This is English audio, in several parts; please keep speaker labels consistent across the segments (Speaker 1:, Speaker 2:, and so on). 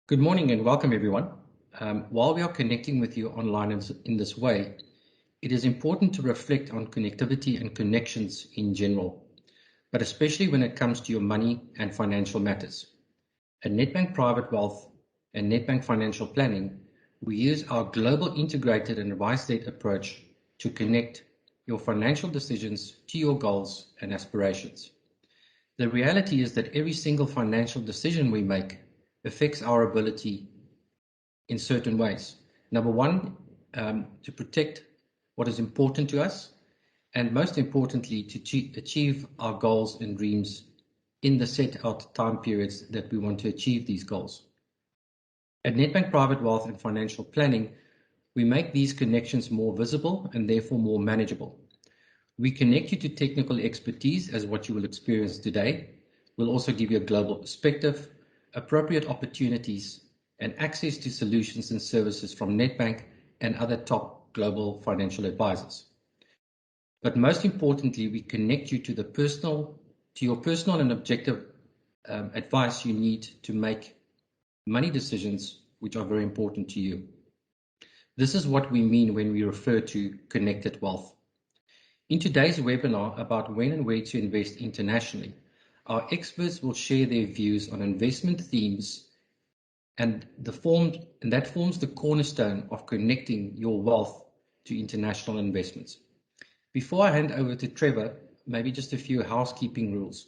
Speaker 1: Good morning and welcome everyone. While we are connecting with you online in this way, it is important to reflect on connectivity and connections in general, but especially when it comes to your money and financial matters. At Nedbank Private Wealth and Nedbank Financial Planning, we use our global integrated and advice-led approach to connect your financial decisions to your goals and aspirations. The reality is that every single financial decision we make affects our ability in certain ways. Number one, to protect what is important to us, and most importantly, to achieve our goals and dreams in the set out time periods that we want to achieve these goals. At Nedbank Private Wealth and Financial Planning, we make these connections more visible and therefore more manageable. We connect you to technical expertise as what you will experience today. We'll also give you a global perspective, appropriate opportunities, and access to solutions and services from Nedbank and other top global financial advisors. But most importantly, we connect you to your personal and objective advice you need to make money decisions which are very important to you. This is what we mean when we refer to connected wealth. In today's webinar about when and where to invest internationally, our experts will share their views on investment themes and that forms the cornerstone of connecting your wealth to international investments. Before I hand over to Trevor, maybe just a few housekeeping rules.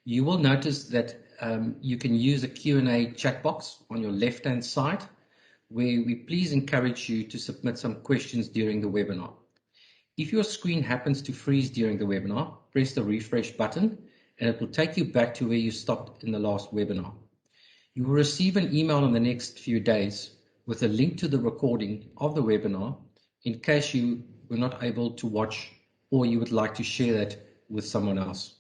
Speaker 1: You will notice that you can use a Q&A chat box on your left-hand side, where we please encourage you to submit some questions during the webinar. If your screen happens to freeze during the webinar, press the refresh button and it will take you back to where you stopped in the last webinar. You will receive an email in the next few days with a link to the recording of the webinar in case you were not able to watch or you would like to share that with someone else.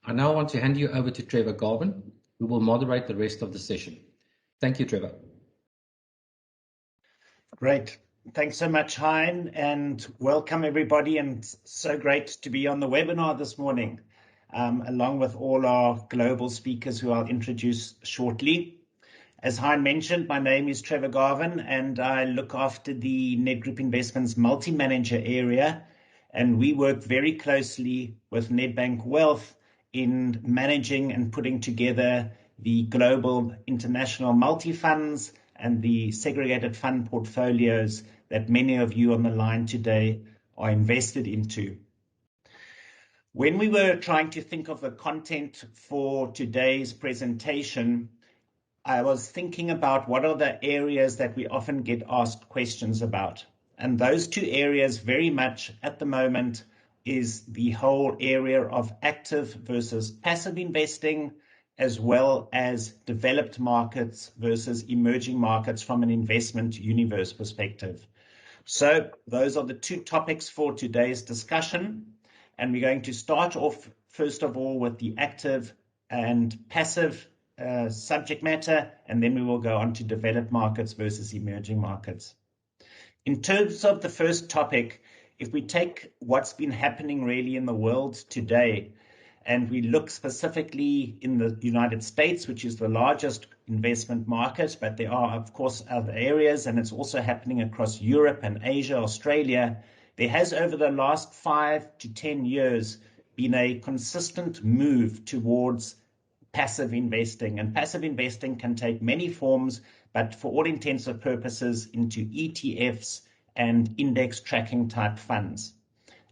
Speaker 1: I now want to hand you over to Trevor Garvin, who will moderate the rest of the session. Thank you, Trevor.
Speaker 2: Great. Thanks so much, Hein, and welcome everybody, and so great to be on the webinar this morning, along with all our global speakers who I'll introduce shortly. As Hein mentioned, my name is Trevor Garvin and I look after the Nedgroup Investments multi-manager area, and we work very closely with Nedbank Wealth in managing and putting together the global international multi-funds and the segregated fund portfolios that many of you on the line today are invested into. When we were trying to think of the content for today's presentation, I was thinking about what are the areas that we often get asked questions about. And those two areas very much at the moment is the whole area of active versus passive investing, as well as developed markets versus emerging markets from an investment universe perspective. So those are the two topics for today's discussion. And we're going to start off, first of all, with the active and passive subject matter, and then we will go on to developed markets versus emerging markets. In terms of the first topic, if we take what's been happening really in the world today, and we look specifically in the United States, which is the largest investment market, but there are, of course, other areas, and it's also happening across Europe and Asia, Australia. There has, over the last 5 to 10 years, been a consistent move towards passive investing. And passive investing can take many forms, but for all intents and purposes, into ETFs and index tracking type funds.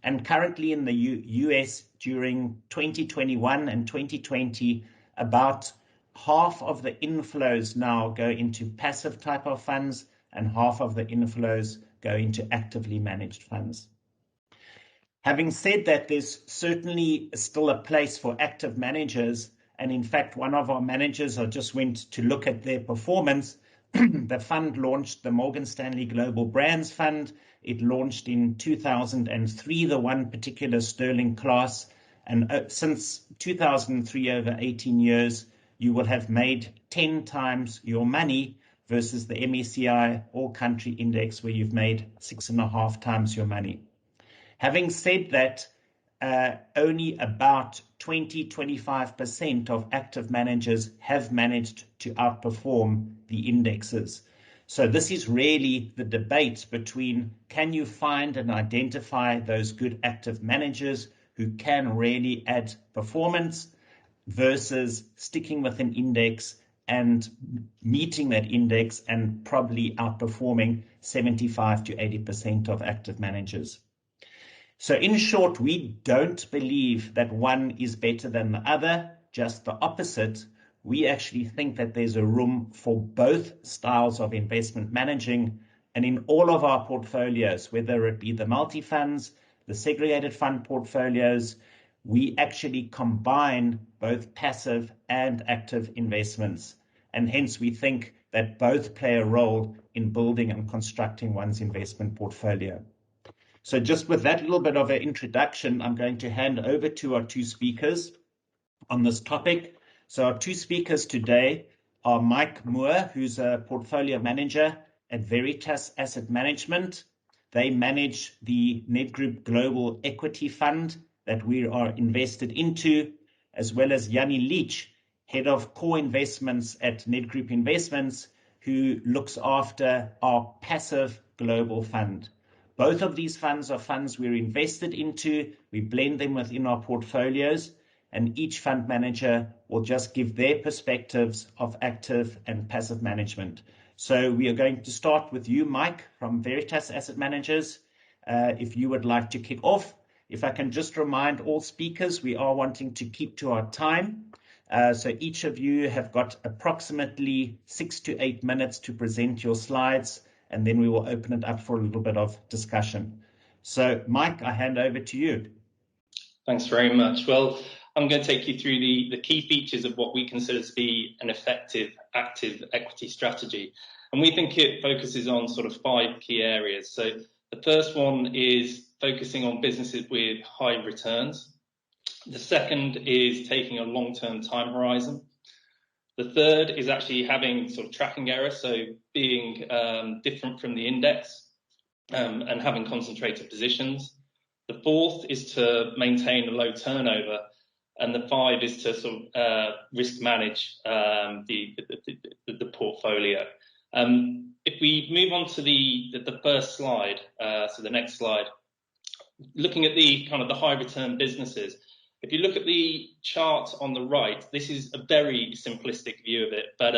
Speaker 2: And currently in the US during 2021 and 2020, about half of the inflows now go into passive type of funds and half of the inflows go into actively managed funds. Having said that, there's certainly still a place for active managers. And in fact, one of our managers, I just went to look at their performance. The fund launched the Morgan Stanley Global Brands Fund. It launched in 2003, the one particular sterling class. And since 2003, over 18 years, you will have made 10 times your money versus the MSCI All Country Index, where you've made 6.5 times your money. Having said that, only about 20-25% of active managers have managed to outperform the indexes. So this is really the debate between, can you find and identify those good active managers who can really add performance, versus sticking with an index and meeting that index and probably outperforming 75 to 80% of active managers. So in short, we don't believe that one is better than the other, just the opposite. We actually think that there's a room for both styles of investment managing, and in all of our portfolios, whether it be the multi-funds, the segregated fund portfolios, we actually combine both passive and active investments. And hence we think that both play a role in building and constructing one's investment portfolio. So just with that little bit of an introduction, I'm going to hand over to our two speakers on this topic. So our two speakers today are Mike Moore, who's a portfolio manager at Veritas Asset Management. They manage the Nedgroup Global Equity Fund that we are invested into, as well as Yanni Leach, head of core investments at Nedgroup Investments, who looks after our passive global fund. Both of these funds are funds we're invested into. We blend them within our portfolios, and each fund manager will just give their perspectives of active and passive management. So we are going to start with you, Mike, from Veritas Asset Managers. If you would like to kick off. If I can just remind all speakers, we are wanting to keep to our time. So each of you have got approximately 6 to 8 minutes to present your slides, and then we will open it up for a little bit of discussion. So Mike, I hand over to you.
Speaker 3: Thanks very much. Well, I'm going to take you through the key features of what we consider to be an effective active equity strategy. And we think it focuses on sort of 5 key areas. So the first one is focusing on businesses with high returns. The second is taking a long-term time horizon. The third is actually having sort of tracking error, so being different from the index and having concentrated positions. The fourth is to maintain a low turnover, and the 5 is to sort of risk manage the portfolio. If we move on to the first slide, so the next slide, looking at the kind of the high return businesses, if you look at the chart on the right, this is a very simplistic view of it, but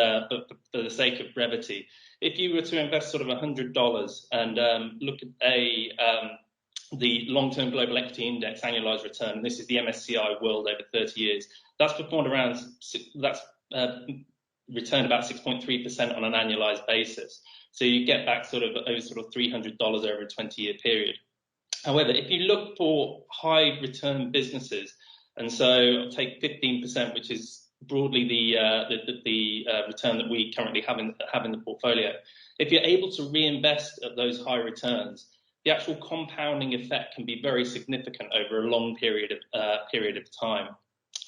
Speaker 3: for the sake of brevity, if you were to invest sort of $100 and look at the long-term global equity index annualized return, and this is the MSCI World over 30 years, that's performed returned about 6.3% on an annualized basis. So you get back sort of over $300 over a 20-year period. However, if you look for high return businesses, and so I'll take 15%, which is broadly the return that we currently have in the portfolio. If you're able to reinvest at those high returns, the actual compounding effect can be very significant over a long period of time.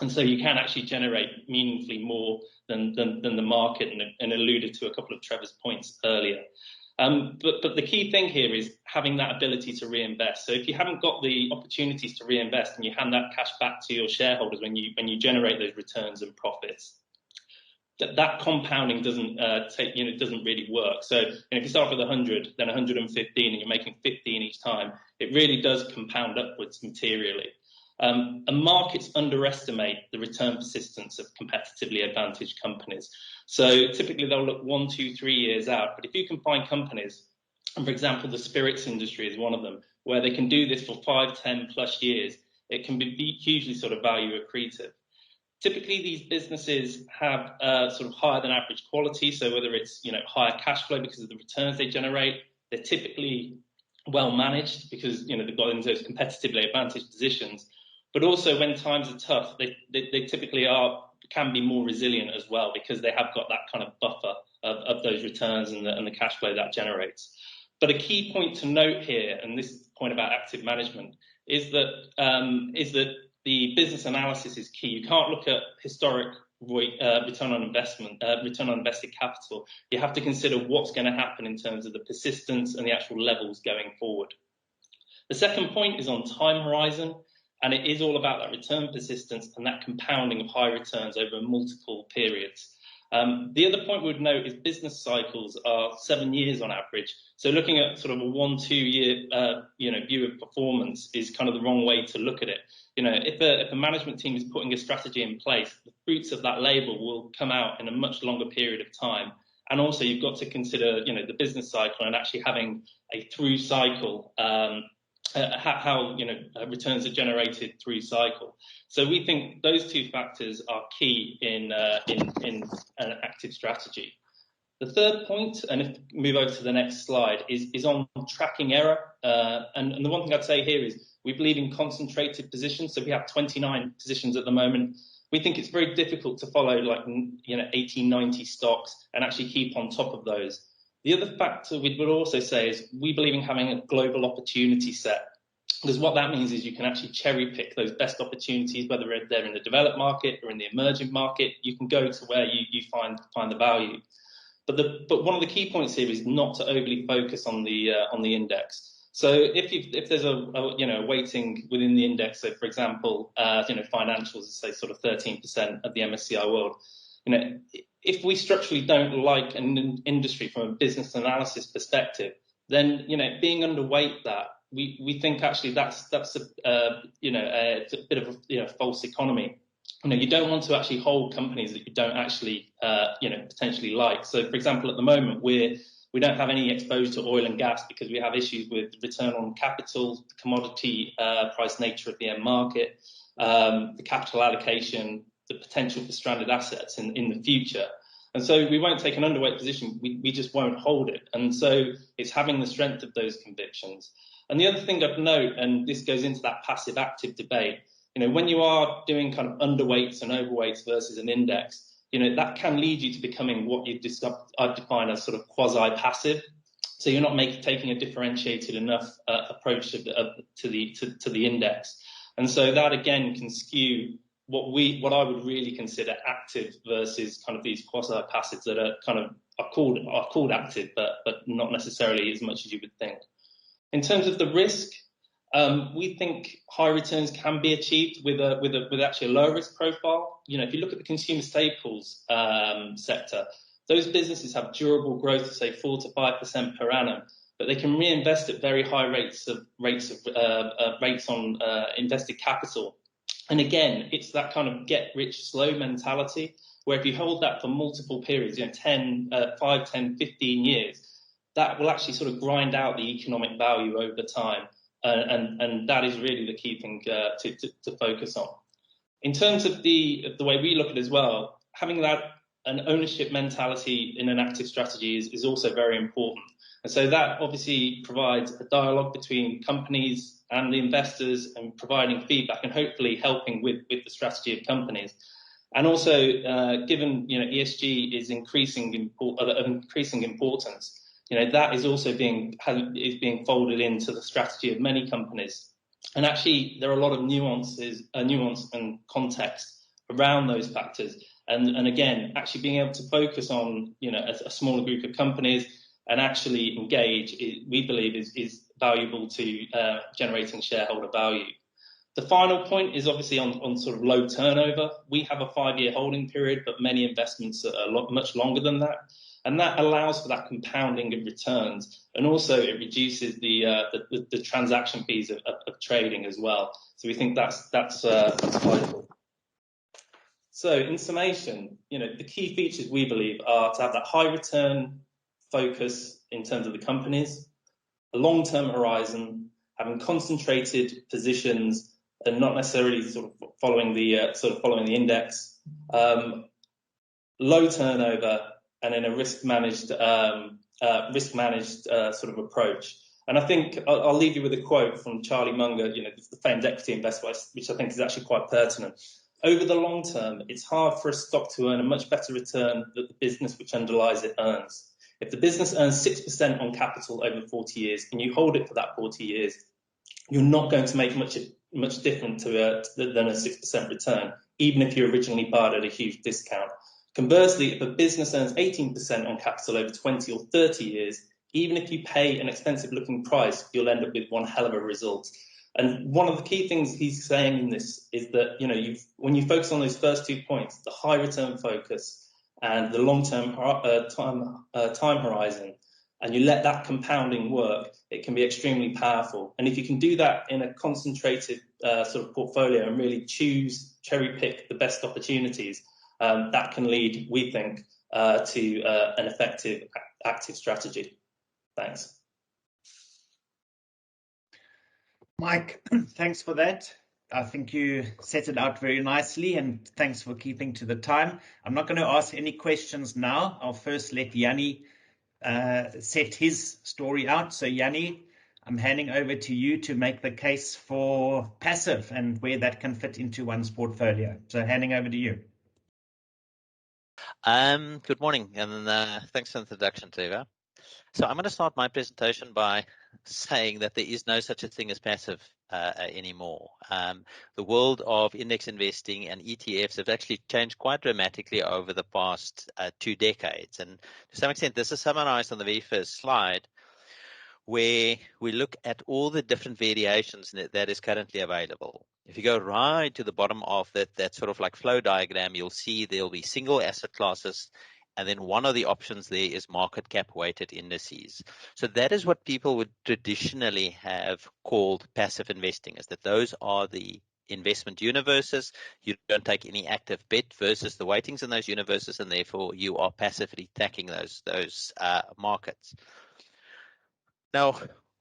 Speaker 3: And so you can actually generate meaningfully more than the market, and alluded to a couple of Trevor's points earlier. But the key thing here is having that ability to reinvest. So if you haven't got the opportunities to reinvest and you hand that cash back to your shareholders when you generate those returns and profits, that compounding doesn't doesn't really work. So if you start with 100, then 115, and you're making 15 each time, it really does compound upwards materially. And markets underestimate the return persistence of competitively advantaged companies. So typically they'll look 1, 2, 3 years out. But if you can find companies, and for example, the spirits industry is one of them, where they can do this for 5, 10 plus years, it can be hugely sort of value accretive. Typically, these businesses have sort of higher than average quality. So whether it's higher cash flow because of the returns they generate, they're typically well managed because they've got into those competitively advantaged positions. But also when times are tough, they typically can be more resilient as well because they have got that kind of buffer of those returns and the cash flow that generates. But a key point to note here, and this is the point about active management, is that the business analysis is key. You can't look at historic return on investment, return on invested capital. You have to consider what's going to happen in terms of the persistence and the actual levels going forward. The second point is on time horizon. And it is all about that return persistence and that compounding of high returns over multiple periods. The other point we would note is business cycles are 7 years on average. So looking at sort of a 1-2 year, view of performance is kind of the wrong way to look at it. If a management team is putting a strategy in place, the fruits of that labour will come out in a much longer period of time. And also you've got to consider, the business cycle and actually having a through cycle, how returns are generated through cycle. So we think those two factors are key in an active strategy. The third point, and if we move over to the next slide, is on tracking error. And the one thing I'd say here is we believe in concentrated positions. So we have 29 positions at the moment. We think it's very difficult to follow 80, 90 stocks and actually keep on top of those. The other factor we would also say is we believe in having a global opportunity set, because what that means is you can actually cherry pick those best opportunities, whether they're in the developed market or in the emerging market. You can go to where you find the value. But one of the key points here is not to overly focus on the index. So if there's a weighting within the index, so for example, financials, say sort of 13% of the MSCI World, if we structurally don't like an industry from a business analysis perspective, then being underweight that, we think actually that's a bit of a false economy. You don't want to actually hold companies that you don't actually potentially like. So for example, at the moment we don't have any exposure to oil and gas because we have issues with return on capital, the commodity price nature of the end market, the capital allocation, the potential for stranded assets in the future. And so we won't take an underweight position. We just won't hold it. And so it's having the strength of those convictions. And the other thing I'd note, and this goes into that passive active debate, when you are doing kind of underweights and overweights versus an index, that can lead you to becoming what I'd define as sort of quasi-passive. So you're not taking a differentiated enough approach to the index. And so that again can skew what I would really consider active versus kind of these quasi-passives that are called active, but not necessarily as much as you would think. In terms of the risk, we think high returns can be achieved with actually a lower risk profile. If you look at the consumer staples sector, those businesses have durable growth, say 4 to 5% per annum, but they can reinvest at very high rates on invested capital. And again, it's that kind of get rich slow mentality, where if you hold that for multiple periods, 5, 10, 15 years, that will actually sort of grind out the economic value over time. And that is really the key thing to focus on. In terms of the way we look at it as well, having an ownership mentality in an active strategy is also very important. And so that obviously provides a dialogue between companies and the investors and providing feedback and hopefully helping with the strategy of companies. And also, given ESG is increasing importance, that is also being folded into the strategy of many companies. And actually, there are a lot of nuance and context around those factors. And again, actually being able to focus on a smaller group of companies and actually engage, we believe is valuable to generating shareholder value. The final point is obviously on sort of low turnover. We have a 5-year holding period, but many investments are much longer than that. And that allows for that compounding of returns. And also it reduces the transaction fees of trading as well. So we think that's vital. So in summation, the key features we believe are to have that high return focus in terms of the companies, a long-term horizon, having concentrated positions and not necessarily sort of following the index, low turnover, and in a risk managed sort of approach. And I think I'll leave you with a quote from Charlie Munger, the famed equity investor, which I think is actually quite pertinent. Over the long term, it's hard for a stock to earn a much better return than the business which underlies it earns. If the business earns 6% on capital over 40 years and you hold it for that 40 years, you're not going to make much different than a 6% return, even if you originally bought at a huge discount. Conversely, if a business earns 18% on capital over 20 or 30 years, even if you pay an expensive looking price, you'll end up with one hell of a result. And one of the key things he's saying in this is that, when you focus on those first 2 points, the high return focus and the long-term time horizon, and you let that compounding work, it can be extremely powerful. And if you can do that in a concentrated sort of portfolio and really cherry pick the best opportunities, that can lead, we think, to an effective active strategy. Thanks.
Speaker 2: Mike, thanks for that. I think you set it out very nicely, and thanks for keeping to the time. I'm not going to ask any questions now. I'll first let Yanni set his story out. So Yanni, I'm handing over to you to make the case for passive and where that can fit into one's portfolio. So handing over to you.
Speaker 4: Good morning, and thanks for the introduction, Trevor. So I'm going to start my presentation by saying that there is no such a thing as passive anymore. The world of index investing and ETFs have actually changed quite dramatically over the past 2 decades. And to some extent, this is summarized on the very first slide, where we look at all the different variations that is currently available. If you go right to the bottom of that sort of like flow diagram, you'll see there'll be single asset classes, and then one of the options there is market cap weighted indices. So that is what people would traditionally have called passive investing, is that those are the investment universes. You don't take any active bet versus the weightings in those universes, and therefore you are passively tracking those markets. Now,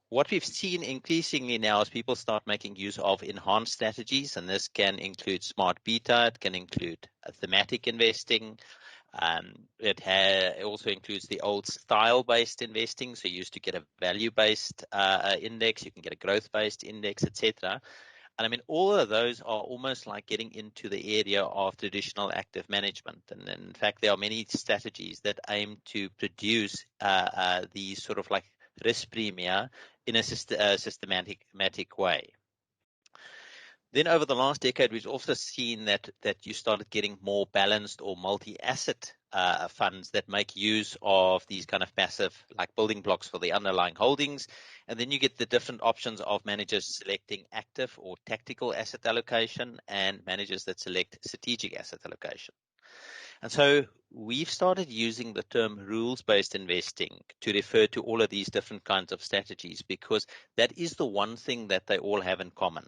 Speaker 4: what we've seen increasingly now is people start making use of enhanced strategies, and this can include smart beta, it can include thematic investing. It also includes the old style-based investing, so you used to get a value-based index, you can get a growth-based index, etc. And I mean, all of those are almost like getting into the area of traditional active management. And in fact, there are many strategies that aim to produce these sort of like risk premia in a systematic way. Then over the last decade, we've also seen that you started getting more balanced or multi-asset funds that make use of these kind of passive like building blocks for the underlying holdings. And then you get the different options of managers selecting active or tactical asset allocation and managers that select strategic asset allocation. And so we've started using the term rules-based investing to refer to all of these different kinds of strategies, because that is the one thing that they all have in common.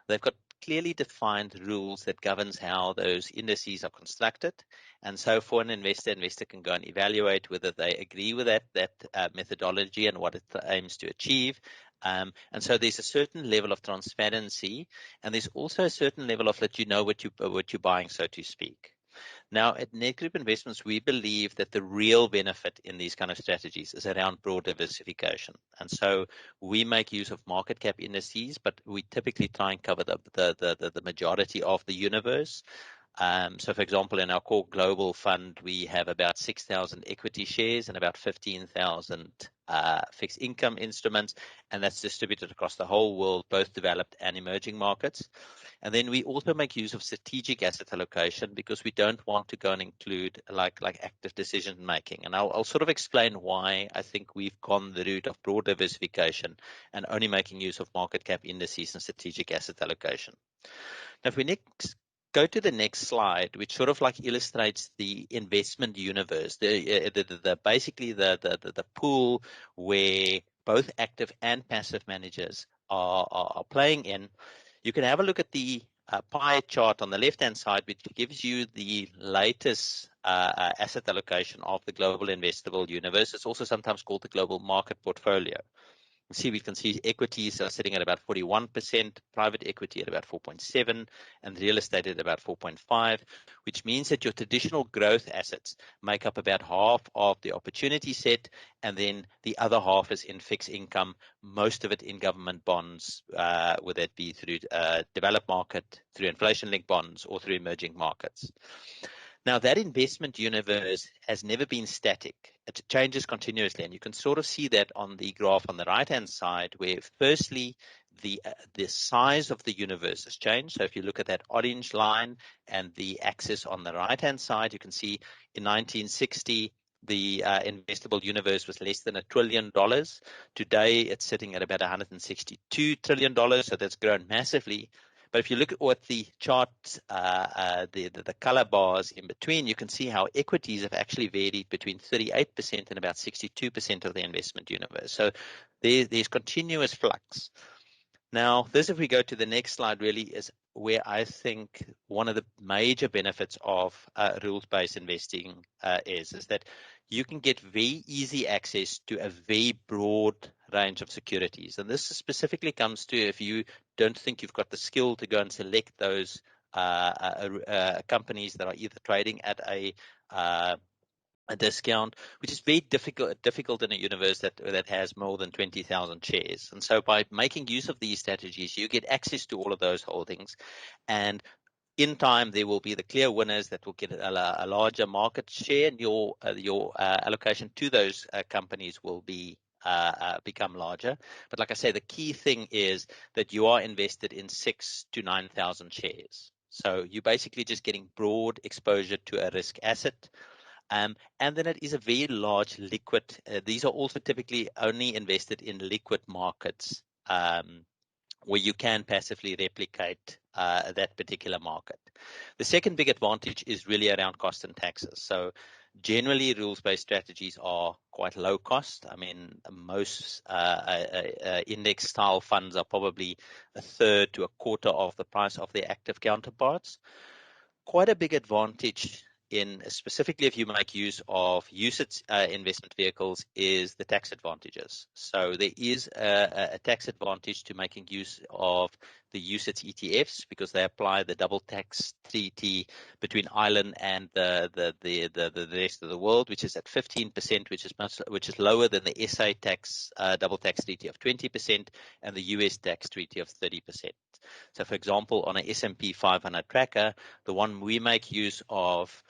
Speaker 4: They've got clearly defined rules that governs how those indices are constructed. And so for an investor can go and evaluate whether they agree with that methodology and what it aims to achieve. And so there's a certain level of transparency, and there's also a certain level of that you know what you're buying, so to speak. Now, at Nedgroup Investments, we believe that the real benefit in these kind of strategies is around broad diversification. And so we make use of market cap indices, but we typically try and cover the majority of the universe. So, for example, in our core global fund, we have about 6,000 equity shares and about 15,000 fixed income instruments, and that's distributed across the whole world, both developed and emerging markets. And then we also make use of strategic asset allocation because we don't want to go and include like active decision making. And I'll sort of explain why I think we've gone the route of broad diversification and only making use of market cap indices and strategic asset allocation. Now, if we next go to the next slide, which sort of like illustrates the investment universe, basically the pool where both active and passive managers are playing in. You can have a look at the pie chart on the left-hand side, which gives you the latest asset allocation of the global investable universe. It's also sometimes called the global market portfolio. We can see equities are sitting at about 41%, private equity at about 4.7%, and real estate at about 4.5%, which means that your traditional growth assets make up about half of the opportunity set, and then the other half is in fixed income, most of it in government bonds, whether it be through developed market, through inflation-linked bonds, or through emerging markets. Now, that investment universe has never been static. It changes continuously, and you can sort of see that on the graph on the right-hand side, where firstly, the size of the universe has changed. So if you look at that orange line and the axis on the right-hand side, you can see in 1960, the investable universe was less than $1 trillion. Today, it's sitting at about $162 trillion, so that's grown massively. But if you look at what the chart, the color bars in between, you can see how equities have actually varied between 38% and about 62% of the investment universe. So there's continuous flux. Now, this, if we go to the next slide, really is where I think one of the major benefits of rules-based investing is that you can get very easy access to a very broad range of securities. And this specifically comes to if you don't think you've got the skill to go and select those companies that are either trading at a discount, which is very difficult in a universe that has more than 20,000 shares. And so by making use of these strategies, you get access to all of those holdings. And in time, there will be the clear winners that will get a larger market share, and your allocation to those companies will be become larger. But like I say, the key thing is that you are invested in 6,000 to 9,000 shares. So you're basically just getting broad exposure to a risk asset. And then it is a very large liquid. These are also typically only invested in liquid markets where you can passively replicate that particular market. The second big advantage is really around cost and taxes. So generally, rules-based strategies are quite low cost. I mean, most index-style funds are probably a third to a quarter of the price of their active counterparts. Quite a big advantage specifically if you make use of UCITS investment vehicles is the tax advantages. So there is a tax advantage to making use of the UCITS ETFs because they apply the double tax treaty between Ireland and the rest of the world, which is at 15%, which is lower than the SA tax double tax treaty of 20% and the US tax treaty of 30%. So, for example, on an S&P 500 tracker, the one we make use of,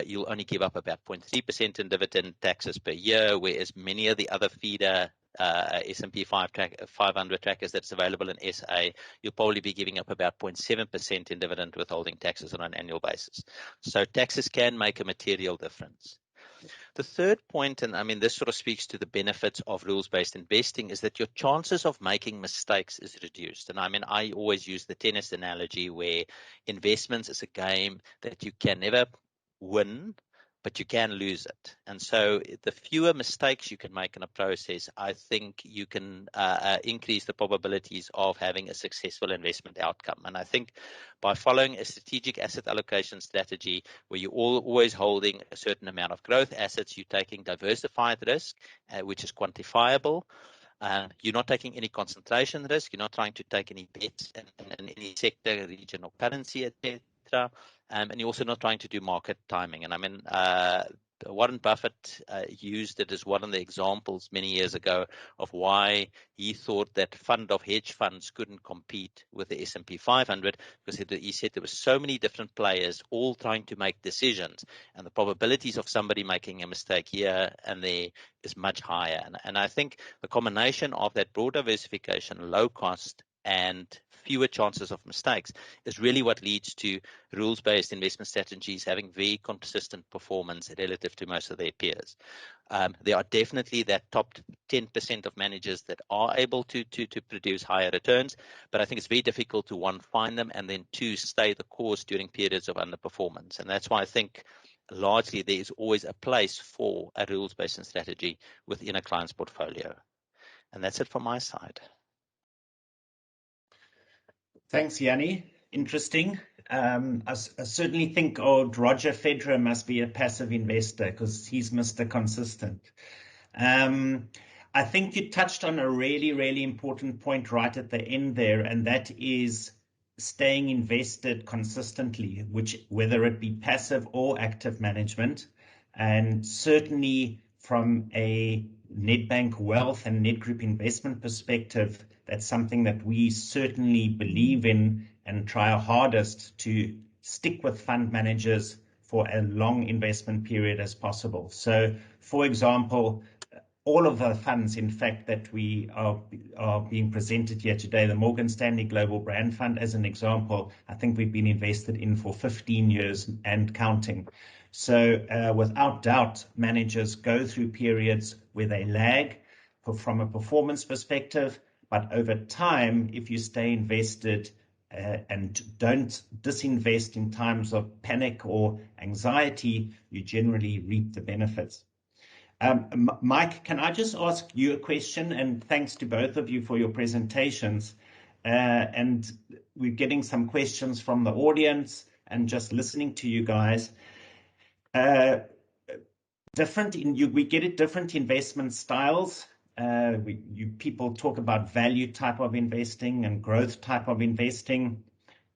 Speaker 4: you'll only give up about 0.3% in dividend taxes per year, whereas many of the other feeder S&P 500 trackers that's available in SA, you'll probably be giving up about 0.7% in dividend withholding taxes on an annual basis. So taxes can make a material difference. The third point, and I mean, this sort of speaks to the benefits of rules-based investing, is that your chances of making mistakes is reduced. And I mean, I always use the tennis analogy where investments is a game that you can never win, but you can lose it. And so the fewer mistakes you can make in a process, I think you can increase the probabilities of having a successful investment outcome. And I think by following a strategic asset allocation strategy where you're always holding a certain amount of growth assets, you're taking diversified risk, which is quantifiable. You're not taking any concentration risk. You're not trying to take any bets in any sector, region, or currency, etc. And you're also not trying to do market timing. And I mean, Warren Buffett used it as one of the examples many years ago of why he thought that fund of hedge funds couldn't compete with the S&P 500 because he said there were so many different players all trying to make decisions, and the probabilities of somebody making a mistake here and there is much higher. And I think the combination of that broad diversification, low cost, and fewer chances of mistakes is really what leads to rules-based investment strategies having very consistent performance relative to most of their peers. There are definitely that top 10% of managers that are able to produce higher returns, but I think it's very difficult to, one, find them, and then two, stay the course during periods of underperformance. And that's why I think largely there is always a place for a rules-based strategy within a client's portfolio. And that's it from my side.
Speaker 2: Thanks, Yanni. Interesting. I certainly think old Roger Federer must be a passive investor because he's Mr. Consistent. I think you touched on a really, really important point right at the end there, and that is staying invested consistently, whether it be passive or active management. And certainly from a Nedbank Wealth and Nedgroup investment perspective, that's something that we certainly believe in and try our hardest to stick with fund managers for a long investment period as possible. So, for example, all of the funds, in fact, that we are being presented here today, the Morgan Stanley Global Brand Fund, as an example, I think we've been invested in for 15 years and counting. So without doubt, managers go through periods where they lag from a performance perspective, but over time, if you stay invested and don't disinvest in times of panic or anxiety, you generally reap the benefits. Mike, can I just ask you a question? And thanks to both of you for your presentations. And we're getting some questions from the audience and just listening to you guys. We get it, different investment styles. People talk about value type of investing and growth type of investing.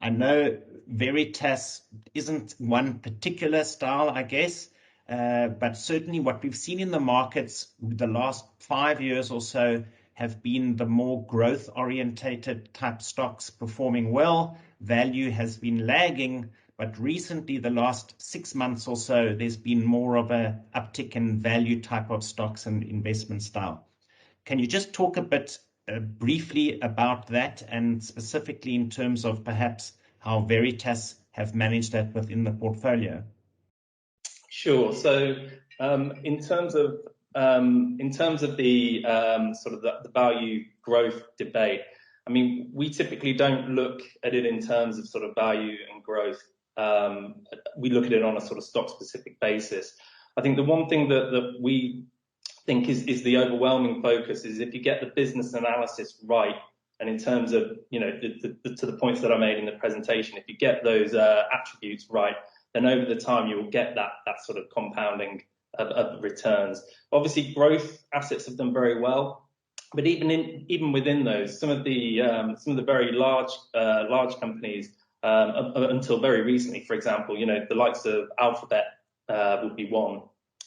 Speaker 2: I know Veritas isn't one particular style, I guess, but certainly what we've seen in the markets the last 5 years or so have been the more growth orientated type stocks performing well. Value has been lagging, but recently, the last 6 months or so, there's been more of a uptick in value type of stocks and investment style. Can you just talk a bit briefly about that, and specifically in terms of perhaps how Veritas have managed that within the portfolio?
Speaker 3: Sure. So in terms of the sort of the value growth debate, I mean, we typically don't look at it in terms of sort of value and growth. We look at it on a sort of stock specific basis. I think the one thing that we think is the overwhelming focus is if you get the business analysis right, and in terms of, you know, to the points that I made in the presentation, if you get those attributes right, then over the time you will get that sort of compounding of returns. Obviously, growth assets have done very well, but even within those, some of the very large companies until very recently, for example, you know, the likes of Alphabet would be one.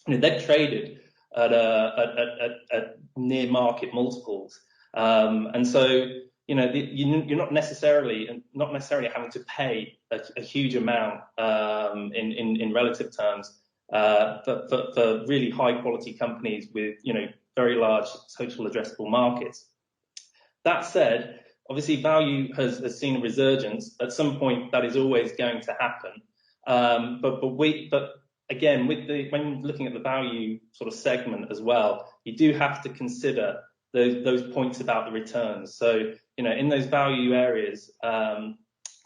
Speaker 3: You know, they've traded at near market multiples, and so you know you're not necessarily having to pay a huge amount in relative terms for really high quality companies with, you know, very large total addressable markets. That said, obviously value has seen a resurgence. At some point, that is always going to happen. But again, when looking at the value sort of segment as well, you do have to consider those points about the returns. So, you know, in those value areas,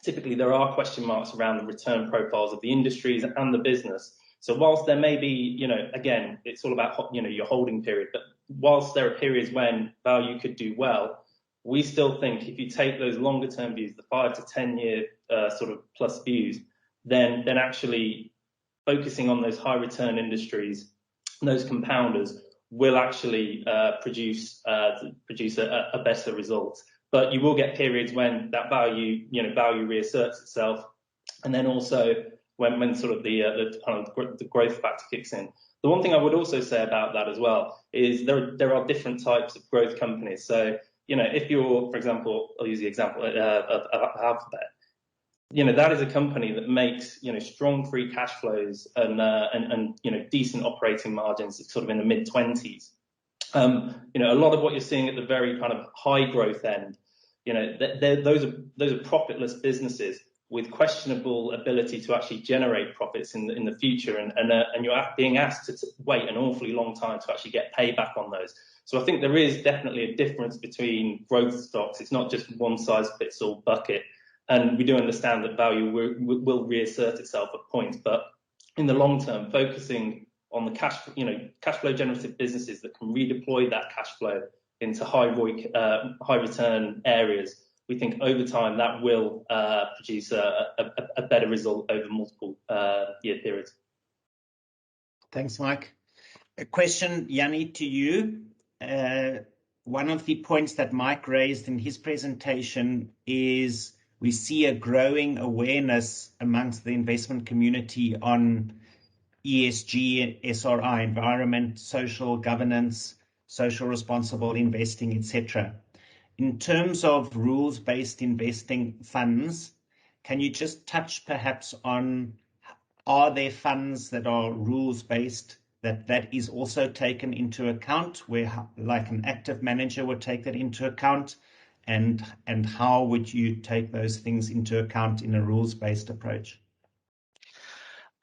Speaker 3: typically there are question marks around the return profiles of the industries and the business. So whilst there may be, you know, again, it's all about, you know, your holding period, but whilst there are periods when value could do well, we still think if you take those longer term views, the 5 to 10 year sort of plus views, then actually focusing on those high return industries, those compounders will actually produce a better result. But you will get periods when that value reasserts itself, and then also when sort of the growth factor kicks in. The one thing I would also say about that as well is there are different types of growth companies. So, you know, if you're, for example, I'll use the example of Alphabet. You know, that is a company that makes, you know, strong free cash flows and you know, decent operating margins, sort of in the mid-20s. You know, a lot of what you're seeing at the very kind of high growth end, you know, those are profitless businesses with questionable ability to actually generate profits in the future, and you're being asked to wait an awfully long time to actually get payback on those. So I think there is definitely a difference between growth stocks. It's not just one size fits all bucket. And we do understand that value will reassert itself at points, but in the long term, focusing on the cash flow generative businesses that can redeploy that cash flow into high ROIC, high return areas, we think over time that will produce a better result over multiple year periods.
Speaker 2: Thanks, Mike. A question, Yanni, to you. One of the points that Mike raised in his presentation is we see a growing awareness amongst the investment community on ESG, SRI, environment, social governance, social responsible investing, etc. In terms of rules-based investing funds, can you just touch perhaps on, are there funds that are rules-based that is also taken into account, where like an active manager would take that into account? And how would you take those things into account in a rules-based approach?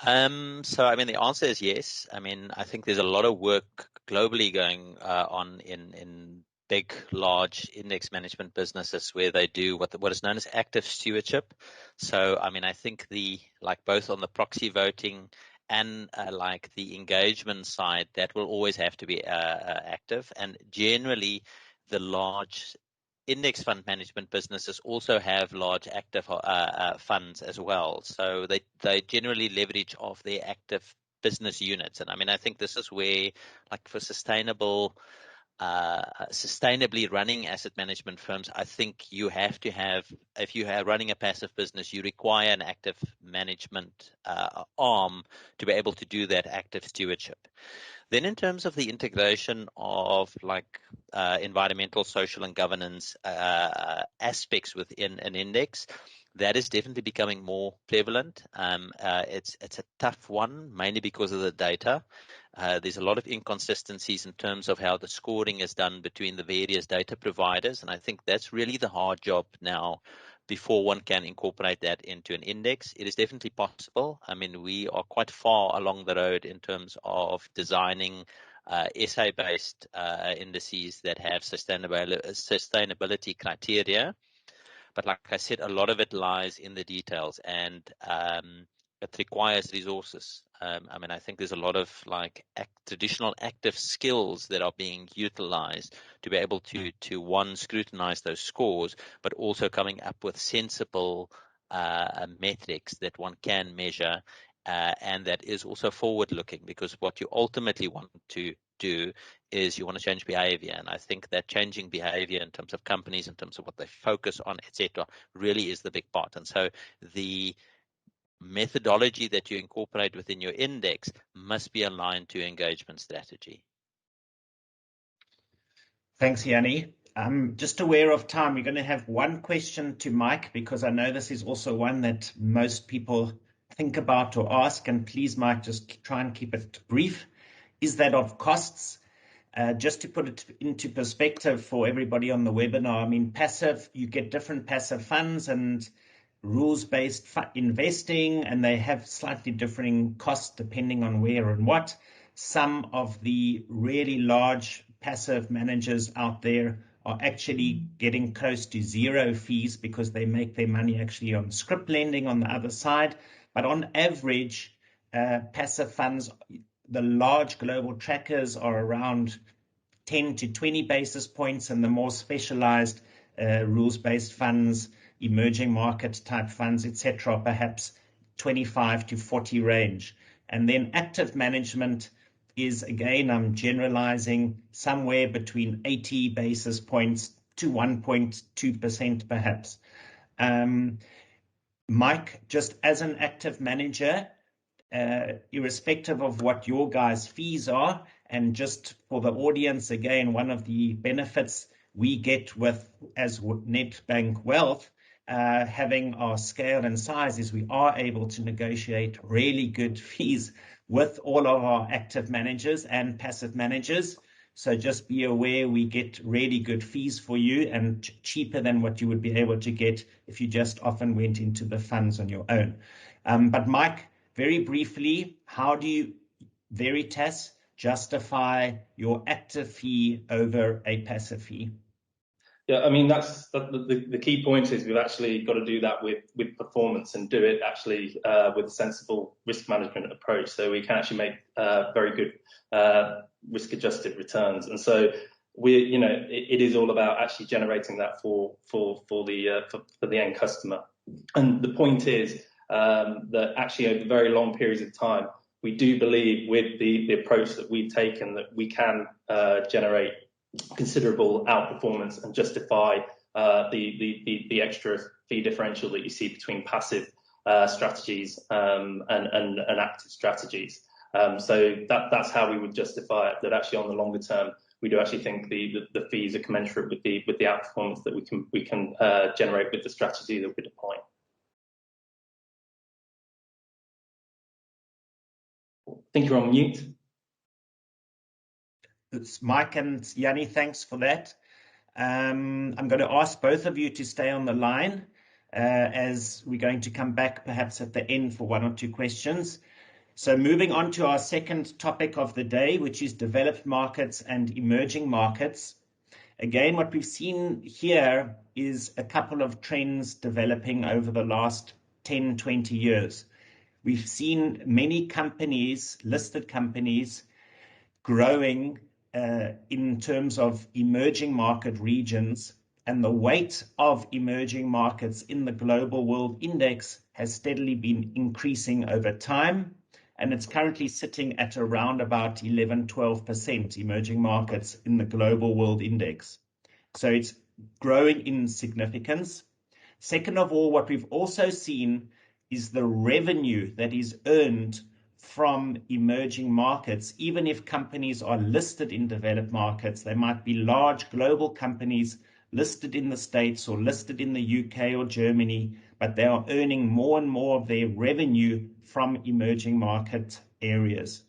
Speaker 4: So, I mean, the answer is yes. I mean, I think there's a lot of work globally going on in big, large index management businesses where they do what is known as active stewardship. So, I mean, I think both on the proxy voting and like the engagement side, that will always have to be active. And generally, the large index fund management businesses also have large active funds as well. So they generally leverage off their active business units. And I mean, I think this is where, like for sustainably running asset management firms, I think you have to have, if you are running a passive business, you require an active management arm to be able to do that active stewardship. Then in terms of the integration of environmental, social, and governance aspects within an index, that is definitely becoming more prevalent. It's a tough one, mainly because of the data. There's a lot of inconsistencies in terms of how the scoring is done between the various data providers, and I think that's really the hard job now before one can incorporate that into an index. It is definitely possible. I mean, we are quite far along the road in terms of designing SA-based indices that have sustainability criteria. But like I said, a lot of it lies in the details, and it requires resources. I mean, I think there's a lot of traditional active skills that are being utilized to be able to one, scrutinize those scores, but also coming up with sensible metrics that one can measure, and that is also forward-looking, because what you ultimately want to do is you want to change behavior. And I think that changing behavior in terms of companies, in terms of what they focus on, etc., really is the big part. And so the methodology that you incorporate within your index must be aligned to engagement strategy.
Speaker 2: Thanks, Yanni. I'm just aware of time. We're going to have one question to Mike, because I know this is also one that most people think about or ask. And please, Mike, just try and keep it brief. Is that of costs? Just to put it into perspective for everybody on the webinar, I mean, passive, you get different passive funds and rules-based investing, and they have slightly differing costs depending on where and what. Some of the really large passive managers out there are actually getting close to zero fees because they make their money actually on scrip lending on the other side. But on average, passive funds, the large global trackers, are around 10 to 20 basis points, and the more specialized rules-based funds, emerging market type funds, etc., perhaps 25 to 40 range. And then active management is, again, I'm generalizing, somewhere between 80 basis points to 1.2% perhaps. Mike, just as an active manager, irrespective of what your guys' fees are, and just for the audience, again, one of the benefits we get as Nedbank Wealth, having our scale and size, is we are able to negotiate really good fees with all of our active managers and passive managers. So just be aware, we get really good fees for you, and cheaper than what you would be able to get if you just often went into the funds on your own. But Mike, very briefly, how do you, Veritas, justify your active fee over a passive fee?
Speaker 3: Yeah, I mean, that's the key point is we've actually got to do that with performance, and do it actually with a sensible risk management approach, so we can actually make very good risk-adjusted returns. And so it is all about actually generating that for the end customer. And the point is that actually over very long periods of time, we do believe with the approach that we've taken that we can generate considerable outperformance and justify the extra fee differential that you see between passive strategies and active strategies. So that's how we would justify it, that actually on the longer term, we do actually think the fees are commensurate with the outperformance that we can generate with the strategy that we're deploying. I think you're on mute.
Speaker 2: It's Mike and Yanni, thanks for that. I'm going to ask both of you to stay on the line as we're going to come back perhaps at the end for one or two questions. So moving on to our second topic of the day, which is developed markets and emerging markets. Again, what we've seen here is a couple of trends developing over the last 10, 20 years. We've seen many companies, listed companies, growing in terms of emerging market regions, and the weight of emerging markets in the global world index has steadily been increasing over time, and it's currently sitting at around about 11, 12% emerging markets in the global world index. So it's growing in significance. Second of all, what we've also seen is the revenue that is earned from emerging markets. Even if companies are listed in developed markets, they might be large global companies listed in the States or listed in the UK or Germany, but they are earning more and more of their revenue from emerging market areas.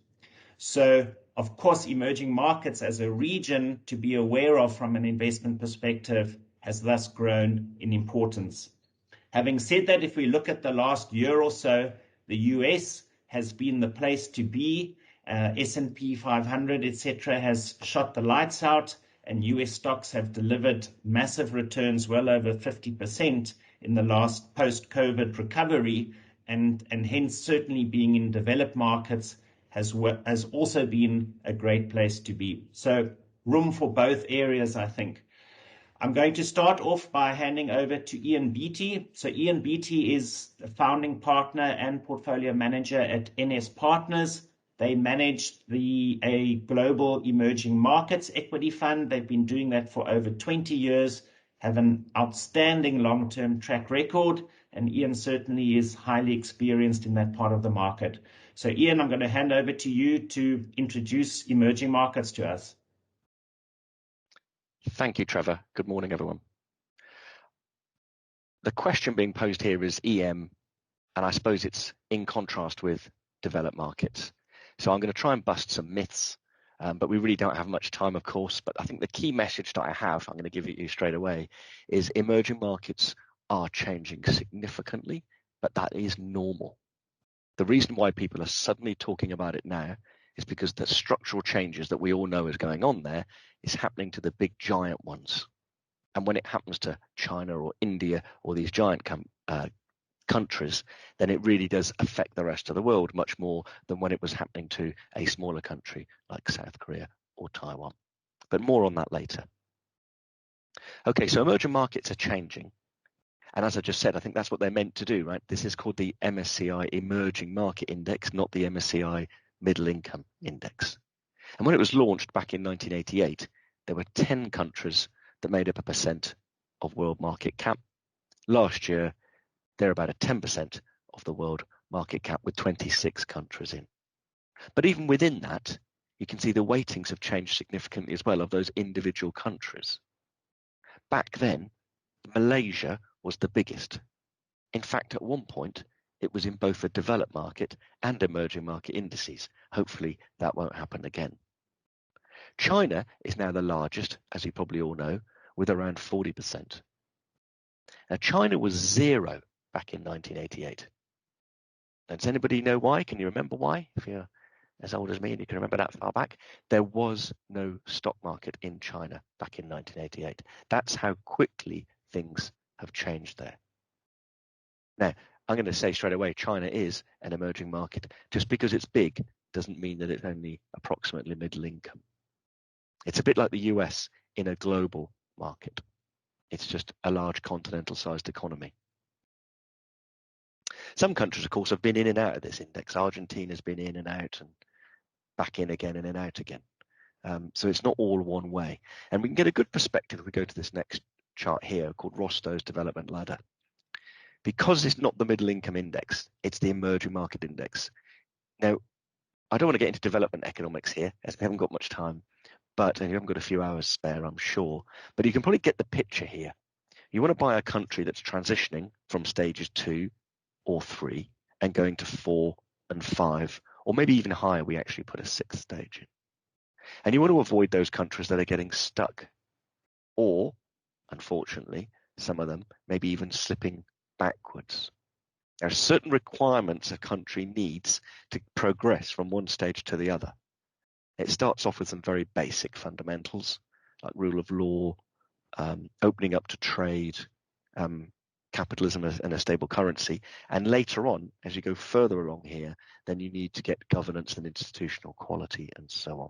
Speaker 2: So, of course, emerging markets as a region to be aware of from an investment perspective has thus grown in importance. Having said that, if we look at the last year or so, the US has been the place to be. S&P 500, etc., has shot the lights out, and US stocks have delivered massive returns, well over 50% in the last post-COVID recovery, and hence certainly being in developed markets has also been a great place to be. So room for both areas, I think. I'm going to start off by handing over to Ian Beattie. So Ian Beattie is a founding partner and portfolio manager at NS Partners. They manage a global emerging markets equity fund. They've been doing that for over 20 years, have an outstanding long-term track record, and Ian certainly is highly experienced in that part of the market. So Ian, I'm going to hand over to you to introduce emerging markets to us.
Speaker 5: Thank you, Trevor. Good morning, everyone. The question being posed here is EM, and I suppose it's in contrast with developed markets. So I'm going to try and bust some myths, but we really don't have much time, of course. But I think the key message that I'm going to give it you straight away, is emerging markets are changing significantly, but that is normal. The reason why people are suddenly talking about it now is because the structural changes that we all know is going on there is happening to the big giant ones. And when it happens to China or India or these giant countries, then it really does affect the rest of the world much more than when it was happening to a smaller country like South Korea or Taiwan. But more on that later. Okay, so emerging markets are changing. And as I just said, I think that's what they're meant to do, right? This is called the MSCI Emerging Market Index, not the MSCI Middle Income Index. And when it was launched back in 1988, there were 10 countries that made up 1% of world market cap. Last year, they're about 10% of the world market cap, with 26 countries in. But even within that, you can see the weightings have changed significantly as well of those individual countries. Back then, Malaysia was the biggest. In fact, at one point, it was in both the developed market and emerging market indices. Hopefully that won't happen again. China is now the largest, as you probably all know, with around 40%. Now, China was zero back in 1988. Now, does anybody know why? Can you remember why? If you're as old as me and you can remember that far back, there was no stock market in China back in 1988. That's how quickly things have changed there. Now, I'm going to say straight away, China is an emerging market. Just because it's big doesn't mean that it's only approximately middle income. It's a bit like the US in a global market. It's just a large continental-sized economy. Some countries, of course, have been in and out of this index. Argentina's been in and out and back in again and out again. So it's not all one way. And we can get a good perspective if we go to this next chart here called Rostow's Development Ladder. Because it's not the middle income index, it's the emerging market index. Now, I don't want to get into development economics here, as we haven't got much time, and you haven't got a few hours spare, I'm sure. But you can probably get the picture here. You want to buy a country that's transitioning from stages 2 or 3 and going to 4 and 5, or maybe even higher. We actually put a 6th stage in. And you want to avoid those countries that are getting stuck, or, unfortunately, some of them maybe even slipping backwards. There are certain requirements a country needs to progress from one stage to the other. It starts off with some very basic fundamentals, like rule of law, opening up to trade, capitalism and a stable currency. And later on, as you go further along here, then you need to get governance and institutional quality and so on.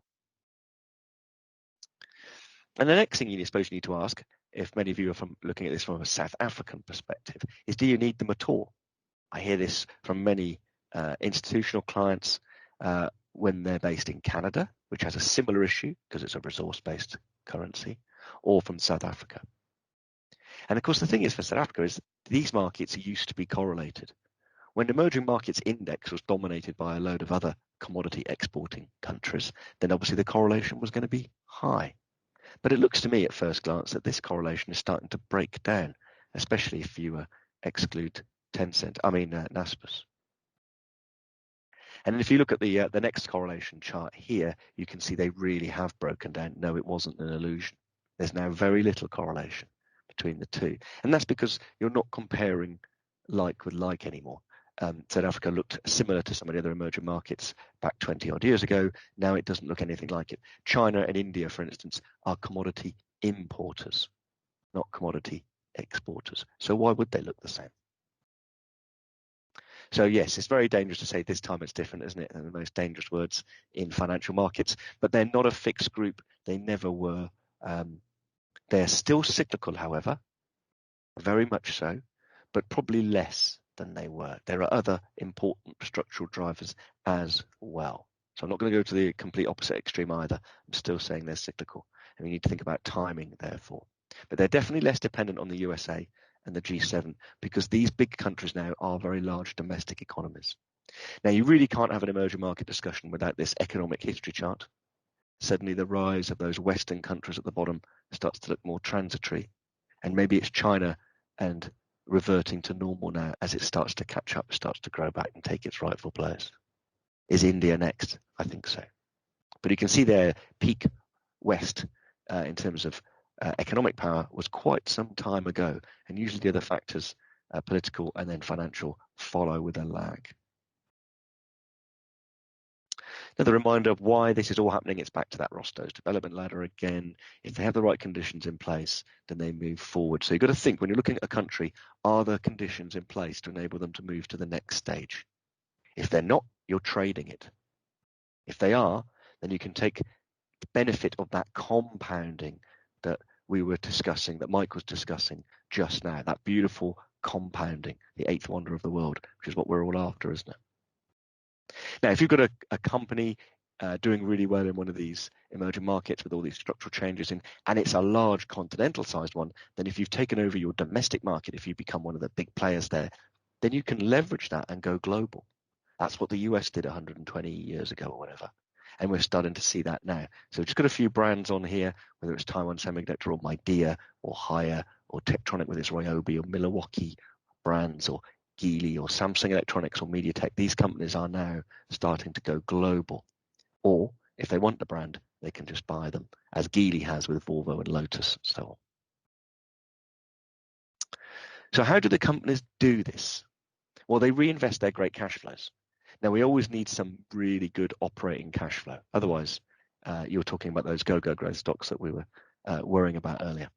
Speaker 5: And the next thing you need to ask, if many of you are looking at this from a South African perspective, is do you need them at all? I hear this from many institutional clients when they're based in Canada, which has a similar issue because it's a resource-based currency, or from South Africa. And of course, the thing is for South Africa is these markets used to be correlated. When the emerging markets index was dominated by a load of other commodity exporting countries, then obviously the correlation was going to be high. But it looks to me at first glance that this correlation is starting to break down, especially if you exclude Naspers. And if you look at the next correlation chart here, you can see they really have broken down. No, it wasn't an illusion. There's now very little correlation between the two. And that's because you're not comparing like with like anymore. South Africa looked similar to some of the other emerging markets back 20 odd years ago. Now it doesn't look anything like it. China and India, for instance, are commodity importers, not commodity exporters. So why would they look the same? So yes, it's very dangerous to say this time it's different, isn't it? And the most dangerous words in financial markets, but they're not a fixed group. They never were. They're still cyclical, however, very much so, but probably less than they were. There are other important structural drivers as well. So I'm not going to go to the complete opposite extreme either. I'm still saying they're cyclical, and we need to think about timing, therefore. But they're definitely less dependent on the USA and the G7 because these big countries now are very large domestic economies. Now, you really can't have an emerging market discussion without this economic history chart. Suddenly the rise of those Western countries at the bottom starts to look more transitory, and maybe it's China and reverting to normal now as it starts to catch up, starts to grow back and take its rightful place. Is India next? I think so. But you can see their peak west in terms of economic power was quite some time ago, and usually the other factors, political and then financial, follow with a lag. Another reminder of why this is all happening, it's back to that Rostow's development ladder again. If they have the right conditions in place, then they move forward. So you've got to think when you're looking at a country, are there conditions in place to enable them to move to the next stage? If they're not, you're trading it. If they are, then you can take the benefit of that compounding that we were discussing, that Mike was discussing just now, that beautiful compounding, the eighth wonder of the world, which is what we're all after, isn't it? Now, if you've got a company doing really well in one of these emerging markets with all these structural changes in, and it's a large continental sized one, then if you've taken over your domestic market, if you become one of the big players there, then you can leverage that and go global. That's what the US did 120 years ago or whatever. And we're starting to see that now. So we've just got a few brands on here, whether it's Taiwan Semiconductor or Midea or Haier or Tektronix with its Ryobi or Milwaukee brands or Geely or Samsung Electronics or MediaTek. These companies are now starting to go global. Or if they want the brand, they can just buy them, as Geely has with Volvo and Lotus and so on. So how do the companies do this? Well, they reinvest their great cash flows. Now, we always need some really good operating cash flow. Otherwise, you're talking about those go-go growth stocks that we were worrying about earlier.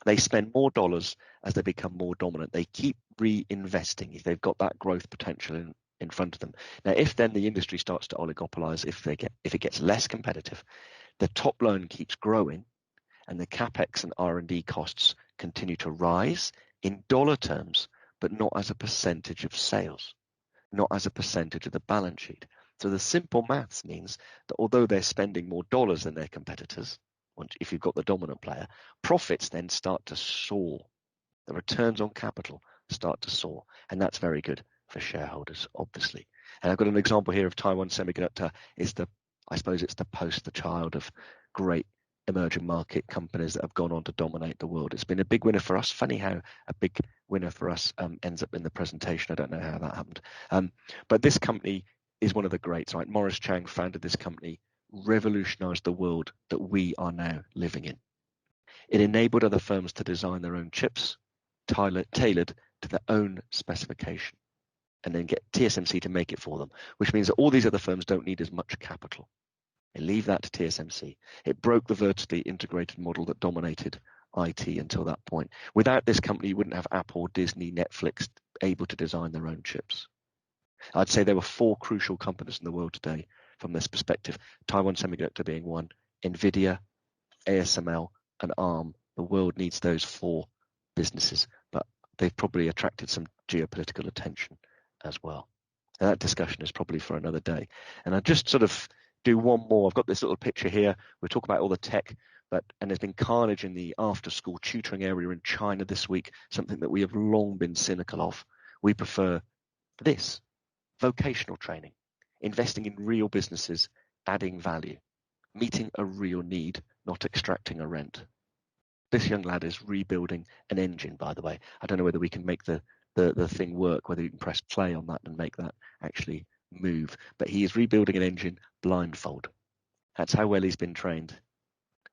Speaker 5: They spend more dollars as they become more dominant. They keep reinvesting if they've got that growth potential in front of them. Now, if then the industry starts to oligopolize, if it gets less competitive, the top line keeps growing and the capex and R&D costs continue to rise in dollar terms, but not as a percentage of sales, not as a percentage of the balance sheet. So the simple maths means that although they're spending more dollars than their competitors, if you've got the dominant player, profits then start to soar. The returns on capital start to soar, and that's very good for shareholders, obviously. And I've got an example here of Taiwan Semiconductor. I suppose it's the poster child of great emerging market companies that have gone on to dominate the world. It's been a big winner for us. Funny how a big winner for us ends up in the presentation. I don't know how that happened. But this company is one of the greats, right? Morris Chang founded this company, revolutionized the world that we are now living in. It enabled other firms to design their own chips, tailored to their own specification. and then get TSMC to make it for them, which means that all these other firms don't need as much capital. They leave that to TSMC. It broke the vertically integrated model that dominated IT until that point. Without this company, you wouldn't have Apple, Disney, Netflix able to design their own chips. I'd say there were 4 crucial companies in the world today from this perspective, Taiwan Semiconductor being one, NVIDIA, ASML, and ARM. The world needs those 4 businesses, but they've probably attracted some geopolitical attention as well. And that discussion is probably for another day. And I'll just sort of do one more. I've got this little picture here. We're talking about all the tech, and there's been carnage in the after-school tutoring area in China this week, something that we have long been cynical of. We prefer this, vocational training, investing in real businesses, adding value, meeting a real need, not extracting a rent. This young lad is rebuilding an engine, by the way. I don't know whether we can make the thing work, whether you can press play on that and make that actually move. But he is rebuilding an engine blindfold. That's how well he's been trained.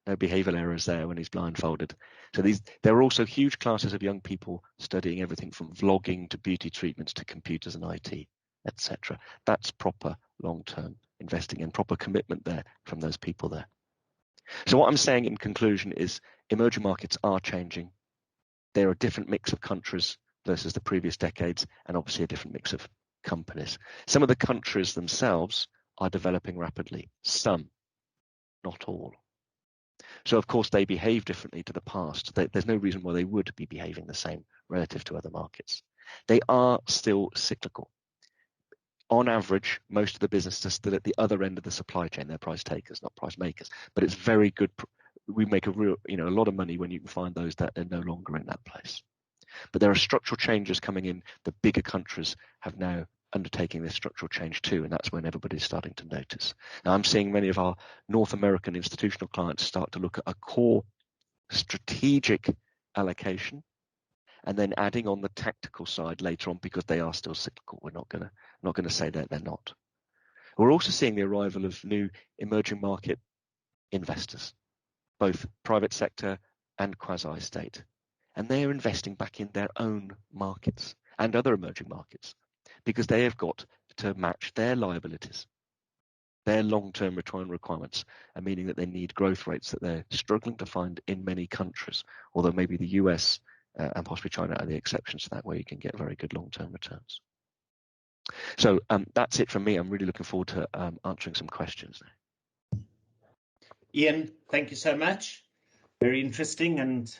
Speaker 5: No behavioural errors there when he's blindfolded. So there are also huge classes of young people studying everything from vlogging to beauty treatments to computers and IT, etc. That's proper long-term investing and proper commitment there from those people there. So what I'm saying in conclusion is emerging markets are changing. There are a different mix of countries versus the previous decades, and obviously a different mix of companies. Some of the countries themselves are developing rapidly, some, not all. So of course they behave differently to the past. There's no reason why they would be behaving the same relative to other markets. They are still cyclical. On average, most of the businesses are still at the other end of the supply chain. They're price takers, not price makers. But it's very good. We make a lot of money when you can find those that are no longer in that place. But there are structural changes coming in. The bigger countries have now undertaking this structural change too, and that's when everybody's starting to notice. Now, I'm seeing many of our North American institutional clients start to look at a core strategic allocation and then adding on the tactical side later on because they are still cyclical. We're not going to say that they're not. We're also seeing the arrival of new emerging market investors, both private sector and quasi-state. And they're investing back in their own markets and other emerging markets because they have got to match their liabilities, their long-term return requirements, and meaning that they need growth rates that they're struggling to find in many countries, although maybe the US and possibly China are the exceptions to that, where you can get very good long-term returns. So that's it from me. I'm really looking forward to answering some questions now.
Speaker 2: Ian, thank you so much. Very interesting and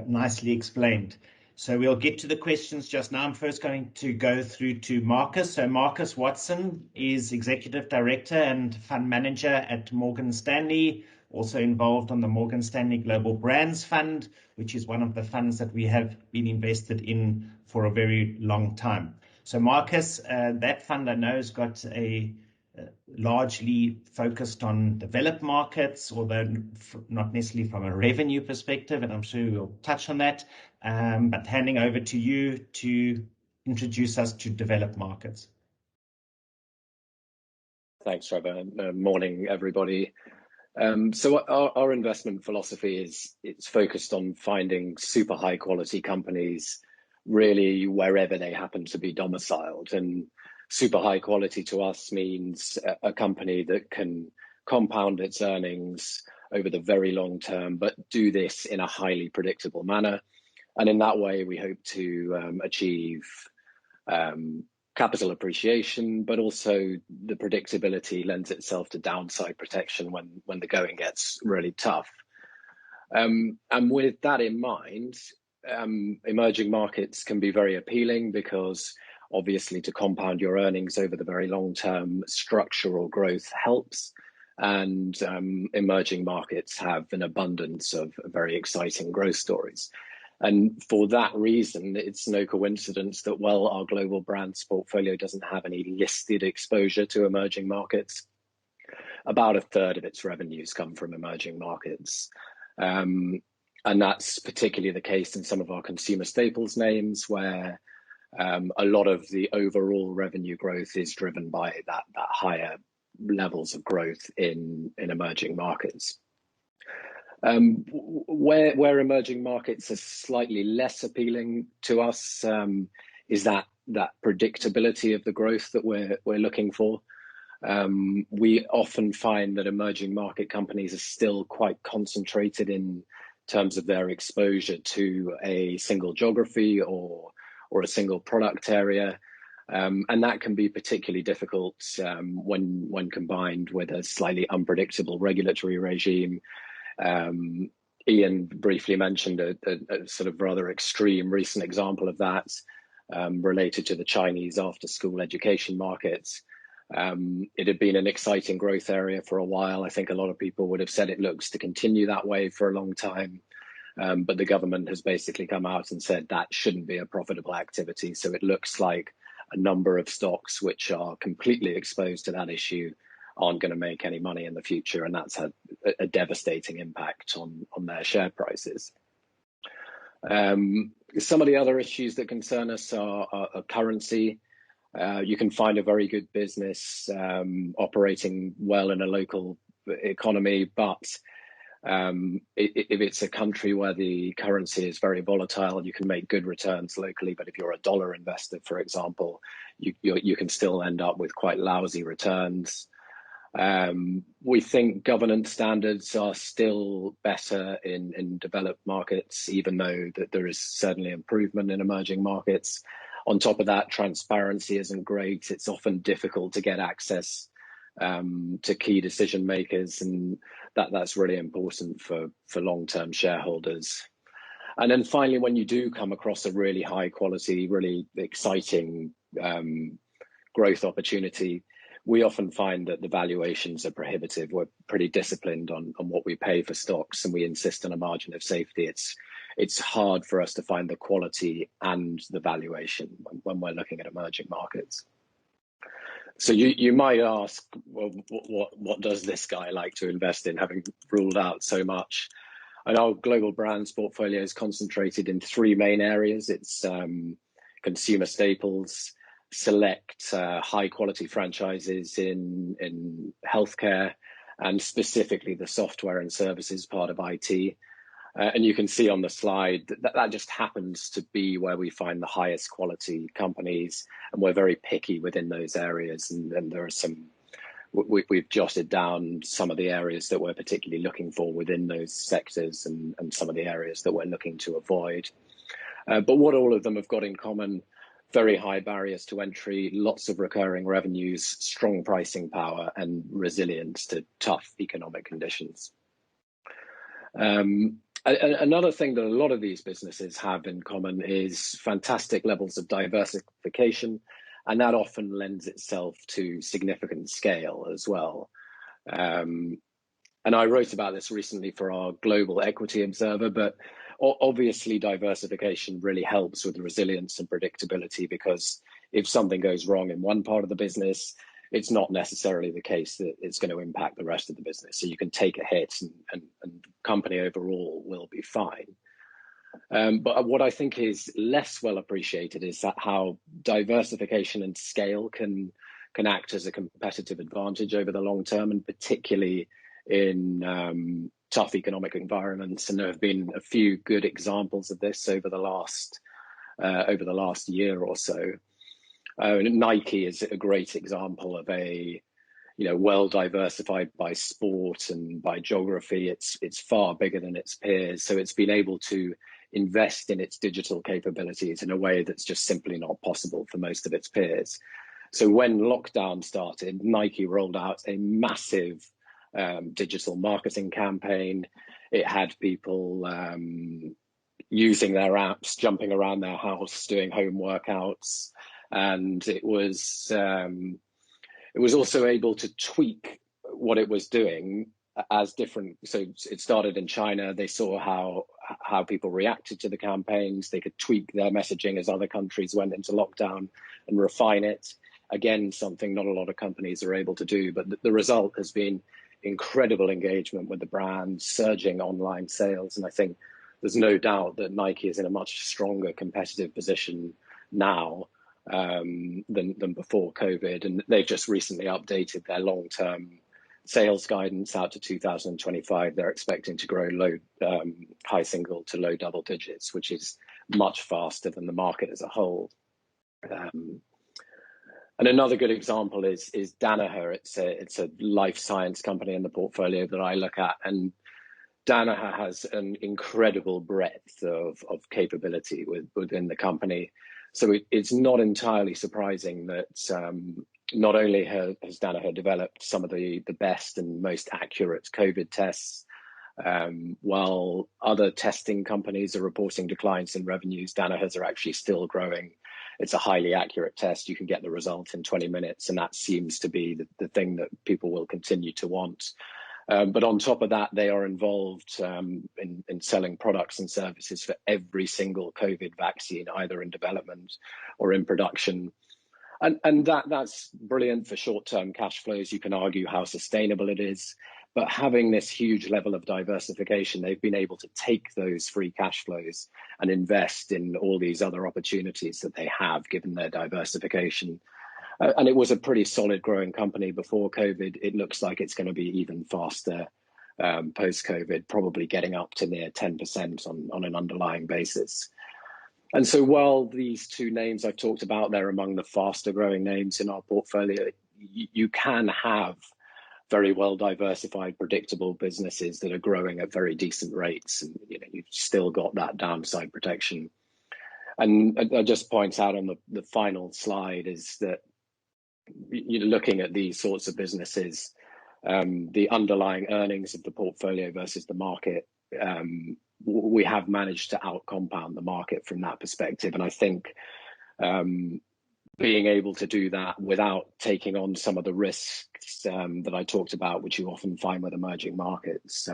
Speaker 2: nicely explained. So we'll get to the questions just now. I'm first going to go through to Marcus. So Marcus Watson is Executive Director and Fund Manager at Morgan Stanley, also involved on the Morgan Stanley Global Brands Fund, which is one of the funds that we have been invested in for a very long time. So Marcus, that fund I know has got a largely focused on developed markets, although not necessarily from a revenue perspective, and I'm sure we'll touch on that. But handing over to you to introduce us to developed markets.
Speaker 6: Thanks, Trevor. Morning, everybody. So our investment philosophy it's focused on finding super high quality companies really wherever they happen to be domiciled. And super high quality to us means a company that can compound its earnings over the very long term, but do this in a highly predictable manner. And in that way, we hope to achieve capital appreciation, but also the predictability lends itself to downside protection when the going gets really tough. And with that in mind, emerging markets can be very appealing because obviously to compound your earnings over the very long term, structural growth helps. And emerging markets have an abundance of very exciting growth stories. And for that reason, it's no coincidence that while our global brands portfolio doesn't have any listed exposure to emerging markets, about a third of its revenues come from emerging markets. And that's particularly the case in some of our consumer staples names, where a lot of the overall revenue growth is driven by that higher levels of growth in emerging markets. Where emerging markets are slightly less appealing to us is that that predictability of the growth that we're looking for. We often find that emerging market companies are still quite concentrated in terms of their exposure to a single geography or a single product area. And that can be particularly difficult when combined with a slightly unpredictable regulatory regime. Ian briefly mentioned a sort of rather extreme recent example of that related to the Chinese after-school education markets. It had been an exciting growth area for a while. I think a lot of people would have said it looks to continue that way for a long time. But the government has basically come out and said that shouldn't be a profitable activity. So it looks like a number of stocks which are completely exposed to that issue aren't going to make any money in the future. And that's had a devastating impact on their share prices. Some of the other issues that concern us are currency. You can find a very good business operating well in a local economy, but if it's a country where the currency is very volatile, you can make good returns locally. But if you're a dollar investor, for example, you can still end up with quite lousy returns. We think governance standards are still better in developed markets, even though that there is certainly improvement in emerging markets. On top of that, transparency isn't great. It's often difficult to get access to key decision makers, and that's really important for long-term shareholders. And then finally, when you do come across a really high quality, really exciting growth opportunity, we often find that the valuations are prohibitive. We're pretty disciplined on what we pay for stocks, and we insist on a margin of safety. It's hard for us to find the quality and the valuation when we're looking at emerging markets. So you might ask, well, what does this guy like to invest in, having ruled out so much? And our global brands portfolio is concentrated in three main areas. It's consumer staples, select high quality franchises in healthcare, and specifically the software and services part of IT. And you can see on the slide that just happens to be where we find the highest quality companies, and we're very picky within those areas. And there are some, we've jotted down some of the areas that we're particularly looking for within those sectors, and some of the areas that we're looking to avoid. But what all of them have got in common: very high barriers to entry, lots of recurring revenues, strong pricing power, and resilience to tough economic conditions. Another thing that a lot of these businesses have in common is fantastic levels of diversification, and that often lends itself to significant scale as well. And I wrote about this recently for our Global Equity Observer, but obviously diversification really helps with resilience and predictability, because if something goes wrong in one part of the business, it's not necessarily the case that it's going to impact the rest of the business. So you can take a hit and company overall will be fine. But what I think is less well appreciated is that how diversification and scale can act as a competitive advantage over the long term, and particularly in tough economic environments. And there have been a few good examples of this over the last year or so. Nike is a great example of a well diversified by sport and by geography. It's far bigger than its peers, so it's been able to invest in its digital capabilities in a way that's just simply not possible for most of its peers. So when lockdown started, Nike rolled out a massive digital marketing campaign. It had people using their apps, jumping around their house, doing home workouts. And it was also able to tweak what it was doing as different. So it started in China. They saw how people reacted to the campaigns. They could tweak their messaging as other countries went into lockdown and refine it. Again, something not a lot of companies are able to do, but the result has been incredible engagement with the brand, surging online sales. And I think there's no doubt that Nike is in a much stronger competitive position now than before COVID, and they've just recently updated their long-term sales guidance out to 2025. They're expecting to grow high single to low double digits, which is much faster than the market as a whole. And another good example is Danaher. It's a life science company in the portfolio that I look at, and Danaher has an incredible breadth of capability within the company. So it's not entirely surprising that not only has Danaher developed some of the best and most accurate COVID tests, while other testing companies are reporting declines in revenues, Danaher's are actually still growing. It's a highly accurate test. You can get the result in 20 minutes, and that seems to be the thing that people will continue to want. But on top of that, they are involved in selling products and services for every single COVID vaccine, either in development or in production. And that's brilliant for short-term cash flows. You can argue how sustainable it is, but having this huge level of diversification, they've been able to take those free cash flows and invest in all these other opportunities that they have, given their diversification. And it was a pretty solid growing company before COVID. It looks like it's going to be even faster post-COVID, probably getting up to near 10% on an underlying basis. And so while these two names I've talked about, they're among the faster growing names in our portfolio, you can have very well diversified, predictable businesses that are growing at very decent rates, and you've still got that downside protection. And I just point out on the final slide is that looking at these sorts of businesses, the underlying earnings of the portfolio versus the market, we have managed to out-compound the market from that perspective. And I think being able to do that without taking on some of the risks that I talked about, which you often find with emerging markets,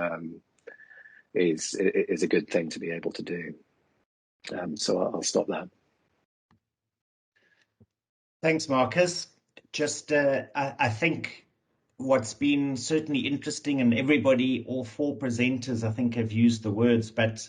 Speaker 6: is a good thing to be able to do. So I'll stop there.
Speaker 2: Thanks, Marcus. Just, I think what's been certainly interesting, and everybody, all four presenters, I think, have used the words, but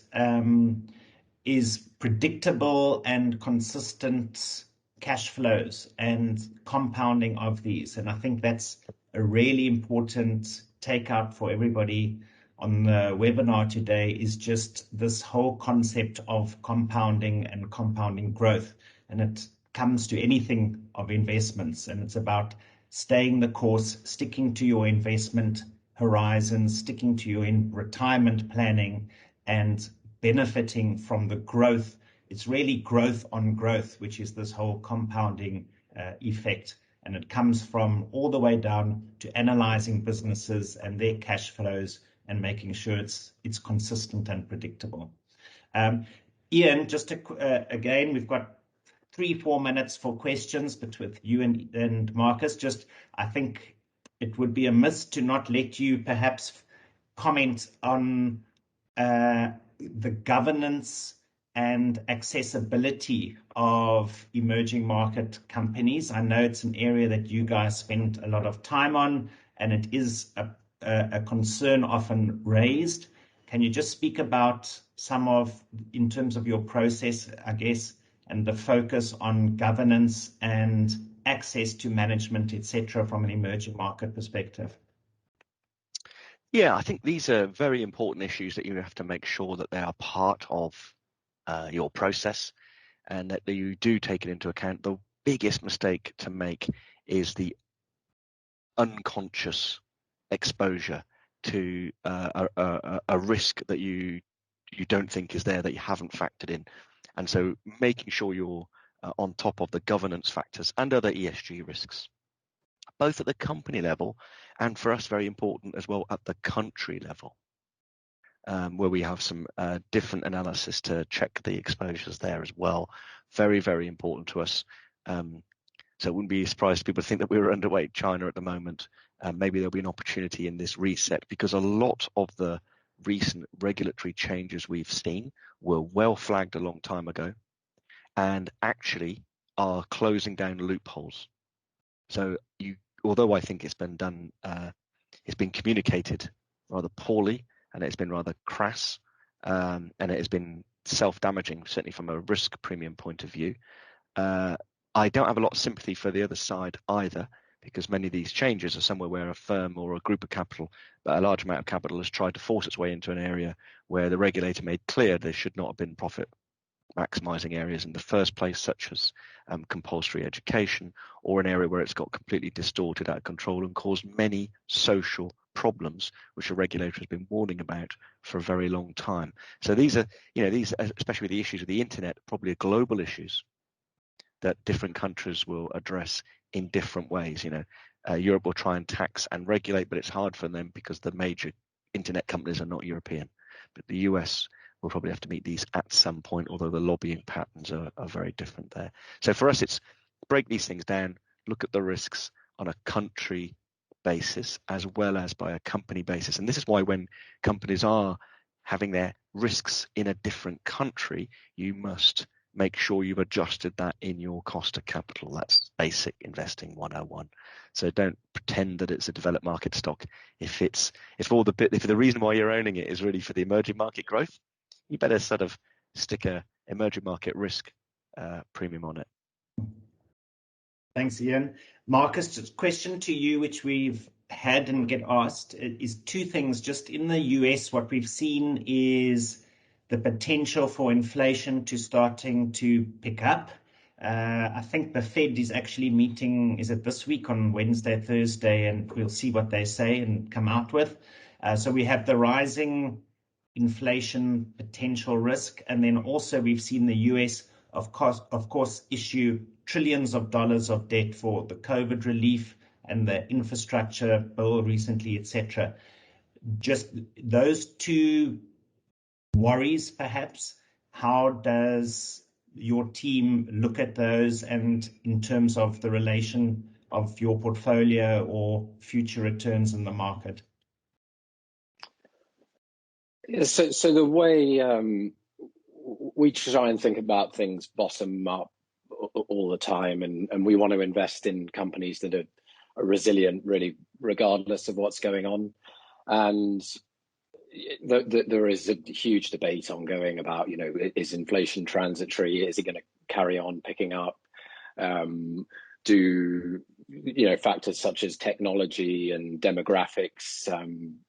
Speaker 2: is predictable and consistent cash flows and compounding of these. And I think that's a really important takeout for everybody on the webinar today, is just this whole concept of compounding and compounding growth. And it comes to anything of investments, and it's about staying the course, sticking to your investment horizons, sticking to your retirement planning, and benefiting from the growth. It's really growth on growth, which is this whole compounding effect. And it comes from all the way down to analyzing businesses and their cash flows and making sure it's consistent and predictable. Ian, just again, we've got 3-4 minutes for questions, but with you and Marcus, just I think it would be amiss to not let you perhaps comment on the governance and accessibility of emerging market companies. I know it's an area that you guys spend a lot of time on, and it is a concern often raised. Can you just speak about some of, in terms of your process, I guess, and the focus on governance and access to management, etc., from an emerging market perspective?
Speaker 5: Yeah, I think these are very important issues that you have to make sure that they are part of your process, and that you do take it into account. The biggest mistake to make is the unconscious exposure to a risk that you don't think is there, that you haven't factored in. And so making sure you're on top of the governance factors and other ESG risks, both at the company level and, for us, very important as well, at the country level, where we have some different analysis to check the exposures there as well. Very, very important to us. So I wouldn't be surprised if people think that we were underweight China at the moment. Maybe there'll be an opportunity in this reset, because a lot of the recent regulatory changes we've seen were well flagged a long time ago and actually are closing down loopholes. So although I think it's been done, it's been communicated rather poorly, and it's been rather crass, and it has been self-damaging, certainly from a risk premium point of view. I don't have a lot of sympathy for the other side either, because many of these changes are somewhere where a firm or a group of capital, but a large amount of capital, has tried to force its way into an area where the regulator made clear there should not have been profit maximising areas in the first place, such as compulsory education, or an area where it's got completely distorted, out of control, and caused many social problems, which a regulator has been warning about for a very long time. So these are, these, especially the issues of the internet, probably are global issues that different countries will address in different ways. Europe will try and tax and regulate, but it's hard for them because the major internet companies are not European. But the US will probably have to meet these at some point, although the lobbying patterns are very different there. So for us, it's break these things down, look at the risks on a country basis as well as by a company basis. And this is why when companies are having their risks in a different country, you must make sure you've adjusted that in your cost of capital. That's basic investing 101. So don't pretend that it's a developed market stock. If the reason why you're owning it is really for the emerging market growth, you better sort of stick a emerging market risk premium on it.
Speaker 2: Thanks, Ian. Marcus, just question to you, which we've had and get asked, is two things. Just in the US, what we've seen is the potential for inflation to starting to pick up. I think the Fed is actually meeting, is it this week on Wednesday, Thursday, and we'll see what they say and come out with. So we have the rising inflation potential risk. And then also we've seen the US, of course, issue trillions of dollars of debt for the COVID relief and the infrastructure bill recently, etc. Just those two worries, perhaps. How does your team look at those, and in terms of the relation of your portfolio or future returns in the market?
Speaker 6: Yeah, so the way we try and think about things bottom up all the time, and we want to invest in companies that are resilient, really, regardless of what's going on. And there is a huge debate ongoing about, is inflation transitory? Is it going to carry on picking up? Do factors such as technology and demographics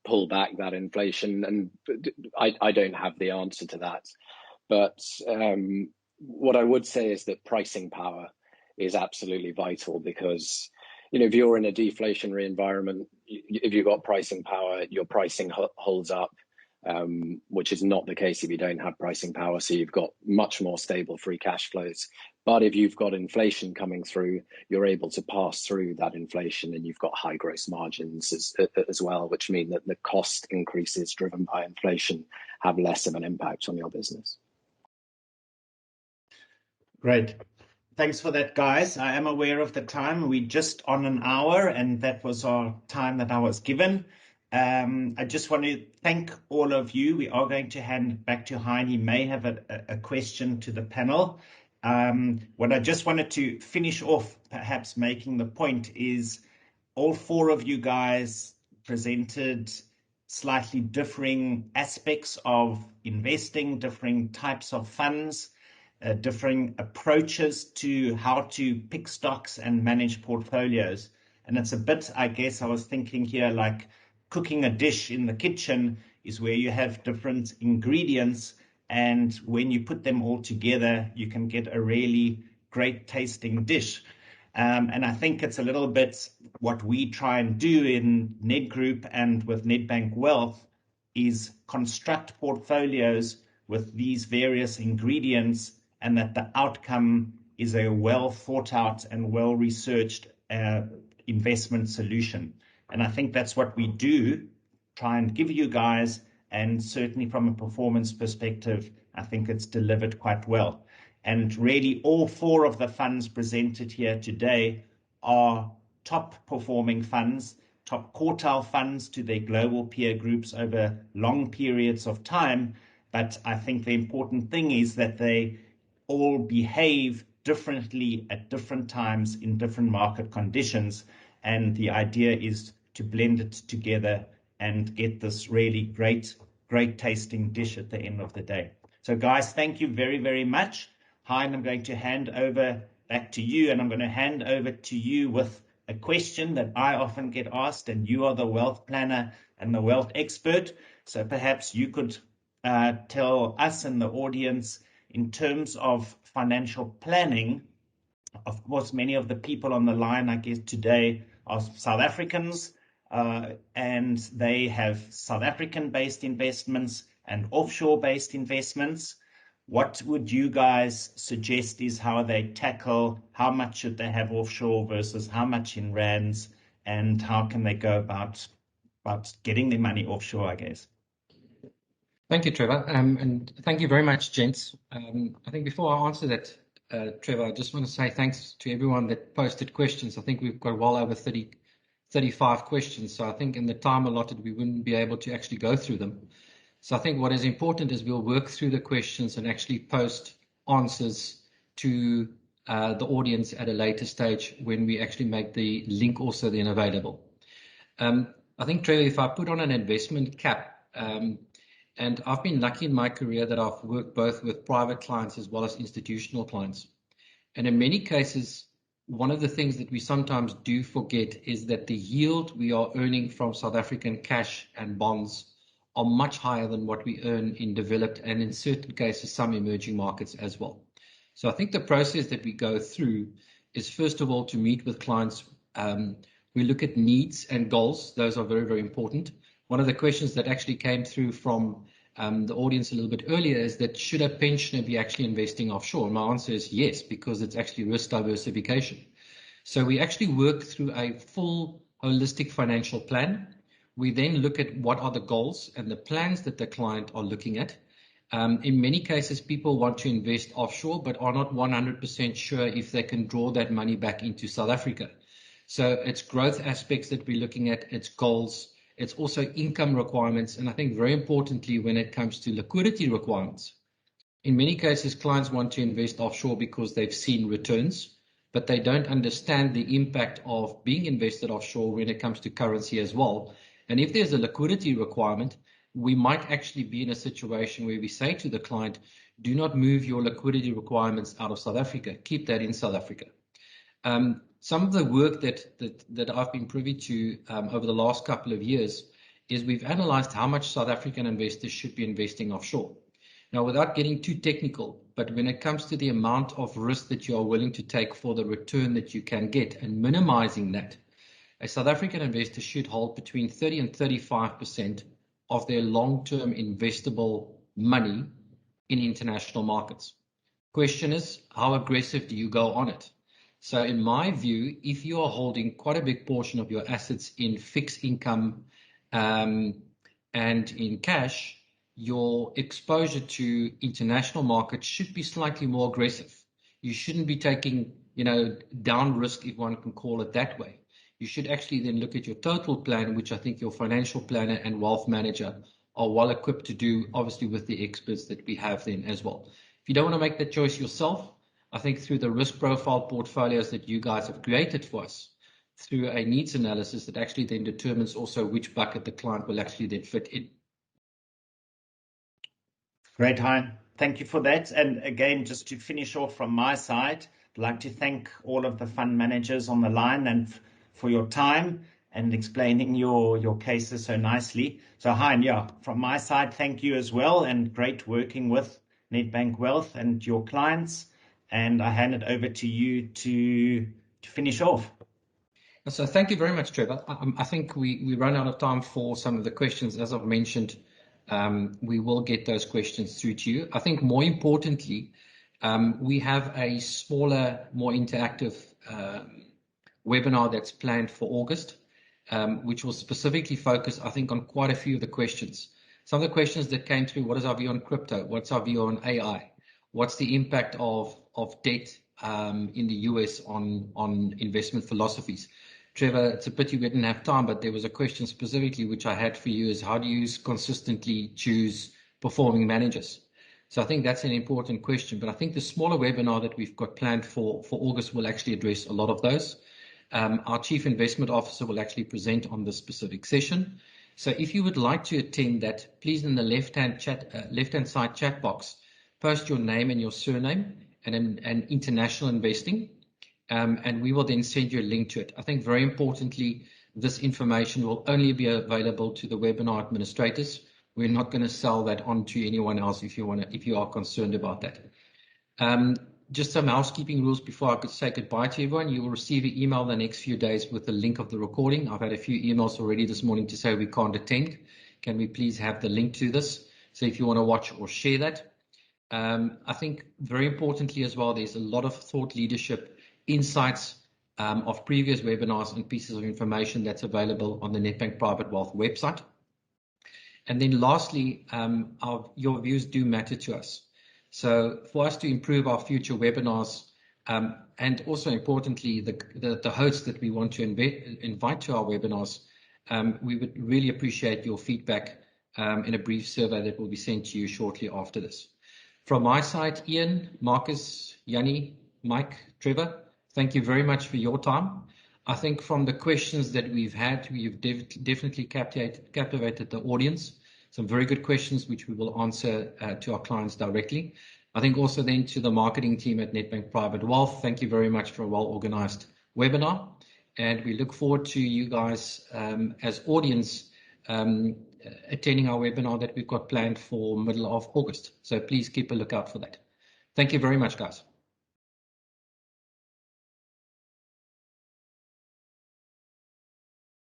Speaker 6: pull back that inflation? And I don't have the answer to that. But what I would say is that pricing power is absolutely vital, because if you're in a deflationary environment, if you've got pricing power, your pricing holds up, which is not the case if you don't have pricing power. So you've got much more stable free cash flows. But if you've got inflation coming through, you're able to pass through that inflation, and you've got high gross margins as well, which mean that the cost increases driven by inflation have less of an impact on your business.
Speaker 2: Great. Thanks for that, guys. I am aware of the time. We're just on an hour, and that was our time that I was given. I just want to thank all of you. We are going to hand back to Hein. He may have a question to the panel. What I just wanted to finish off, perhaps making the point, is all four of you guys presented slightly differing aspects of investing, differing types of funds, differing approaches to how to pick stocks and manage portfolios. And it's a bit, I guess, I was thinking here, like cooking a dish in the kitchen is where you have different ingredients, and when you put them all together, you can get a really great tasting dish. And I think it's a little bit what we try and do in Ned Group and with Nedbank Wealth is construct portfolios with these various ingredients, and that the outcome is a well thought out and well researched investment solution. And I think that's what we do, try and give you guys, and certainly from a performance perspective, I think it's delivered quite well. And really all four of the funds presented here today are top performing funds, top quartile funds to their global peer groups over long periods of time. But I think the important thing is that they all behave differently at different times in different market conditions. And the idea is to blend it together and get this really great tasting dish at the end of the day. So guys, thank you very, very much. Hein, I'm going to hand over back to you, and I'm going to hand over to you with a question that I often get asked, and you are the wealth planner and the wealth expert. So perhaps you could tell us and the audience in terms of financial planning, of course, many of the people on the line, I guess, today are South Africans, and they have South African-based investments and offshore-based investments. What would you guys suggest is how they tackle how much should they have offshore versus how much in rands, and how can they go about getting their money offshore, I guess?
Speaker 1: Thank you, Trevor, and thank you very much, gents. I think before I answer that, Trevor, I just want to say thanks to everyone that posted questions. I think we've got well over 35 questions, so I think in the time allotted we wouldn't be able to actually go through them. So I think what is important is we'll work through the questions and actually post answers to the audience at a later stage when we actually make the link also then available. I think, Trevor, if I put on an investment cap, and I've been lucky in my career that I've worked both with private clients as well as institutional clients. And in many cases, one of the things that we sometimes do forget is that the yield we are earning from South African cash and bonds are much higher than what we earn in developed and in certain cases some emerging markets as well. So I think the process that we go through is, first of all, to meet with clients. We look at needs and goals. Those are very, very important. One of the questions that actually came through from the audience a little bit earlier is that should a pensioner be actually investing offshore? And my answer is yes, because it's actually risk diversification. So we actually work through a full holistic financial plan. We then look at what are the goals and the plans that the client are looking at. In many cases, people want to invest offshore, but are not 100% sure if they can draw that money back into South Africa. So it's growth aspects that we're looking at, it's goals, it's also income requirements, and I think very importantly when it comes to liquidity requirements. In many cases, clients want to invest offshore because they've seen returns, but they don't understand the impact of being invested offshore when it comes to currency as well. And if there's a liquidity requirement, we might actually be in a situation where we say to the client, do not move your liquidity requirements out of South Africa, keep that in South Africa. Some of the work that I've been privy to over the last couple of years is we've analyzed how much South African investors should be investing offshore. Now, without getting too technical, but when it comes to the amount of risk that you are willing to take for the return that you can get and minimizing that, a South African investor should hold between 30 and 35% of their long-term investable money in international markets. Question is, how aggressive do you go on it? So in my view, if you are holding quite a big portion of your assets in fixed income and in cash, your exposure to international markets should be slightly more aggressive. You shouldn't be taking, down risk, if one can call it that way. You should actually then look at your total plan, which I think your financial planner and wealth manager are well equipped to do, obviously with the experts that we have then as well. If you don't want to make that choice yourself, I think through the risk profile portfolios that you guys have created for us, through a needs analysis that actually then determines also which bucket the client will actually then fit in.
Speaker 2: Great, Hein. Thank you for that. And again, just to finish off from my side, I'd like to thank all of the fund managers on the line and for your time and explaining your cases so nicely. So Hein, yeah, from my side, thank you as well, and great working with Nedbank Wealth and your clients. And I hand it over to you to finish off.
Speaker 1: So thank you very much, Trevor. I think we run out of time for some of the questions. As I've mentioned, we will get those questions through to you. I think more importantly, we have a smaller, more interactive webinar that's planned for August, which will specifically focus, I think, on quite a few of the questions. Some of the questions that came through: what is our view on crypto? What's our view on AI? What's the impact of debt in the US on investment philosophies? Trevor, it's a pity we didn't have time, but there was a question specifically which I had for you: is how do you consistently choose performing managers? So I think that's an important question, but I think the smaller webinar that we've got planned for August will actually address a lot of those. Our Chief Investment Officer will actually present on this specific session. So if you would like to attend that, please in the left-hand side chat box, post your name and your surname and international investing, and we will then send you a link to it. I think very importantly, this information will only be available to the webinar administrators. We're not going to sell that on to anyone else if you are concerned about that. Just some housekeeping rules before I could say goodbye to everyone. You will receive an email the next few days with the link of the recording. I've had a few emails already this morning to say we can't attend. Can we please have the link to this? So if you want to watch or share that. I think very importantly as well, there's a lot of thought leadership insights of previous webinars and pieces of information that's available on the Nedbank Private Wealth website. And then lastly, your views do matter to us. So for us to improve our future webinars, and also importantly, the hosts that we want to invite to our webinars, we would really appreciate your feedback in a brief survey that will be sent to you shortly after this. From my side, Ian, Marcus, Yanni, Mike, Trevor, thank you very much for your time. I think from the questions that we've had, we've definitely captivated the audience. Some very good questions which we will answer to our clients directly. I think also then to the marketing team at Nedbank Private Wealth, thank you very much for a well-organized webinar. And we look forward to you guys as audience attending our webinar that we've got planned for middle of August. So please keep a lookout for that. Thank you very much, guys.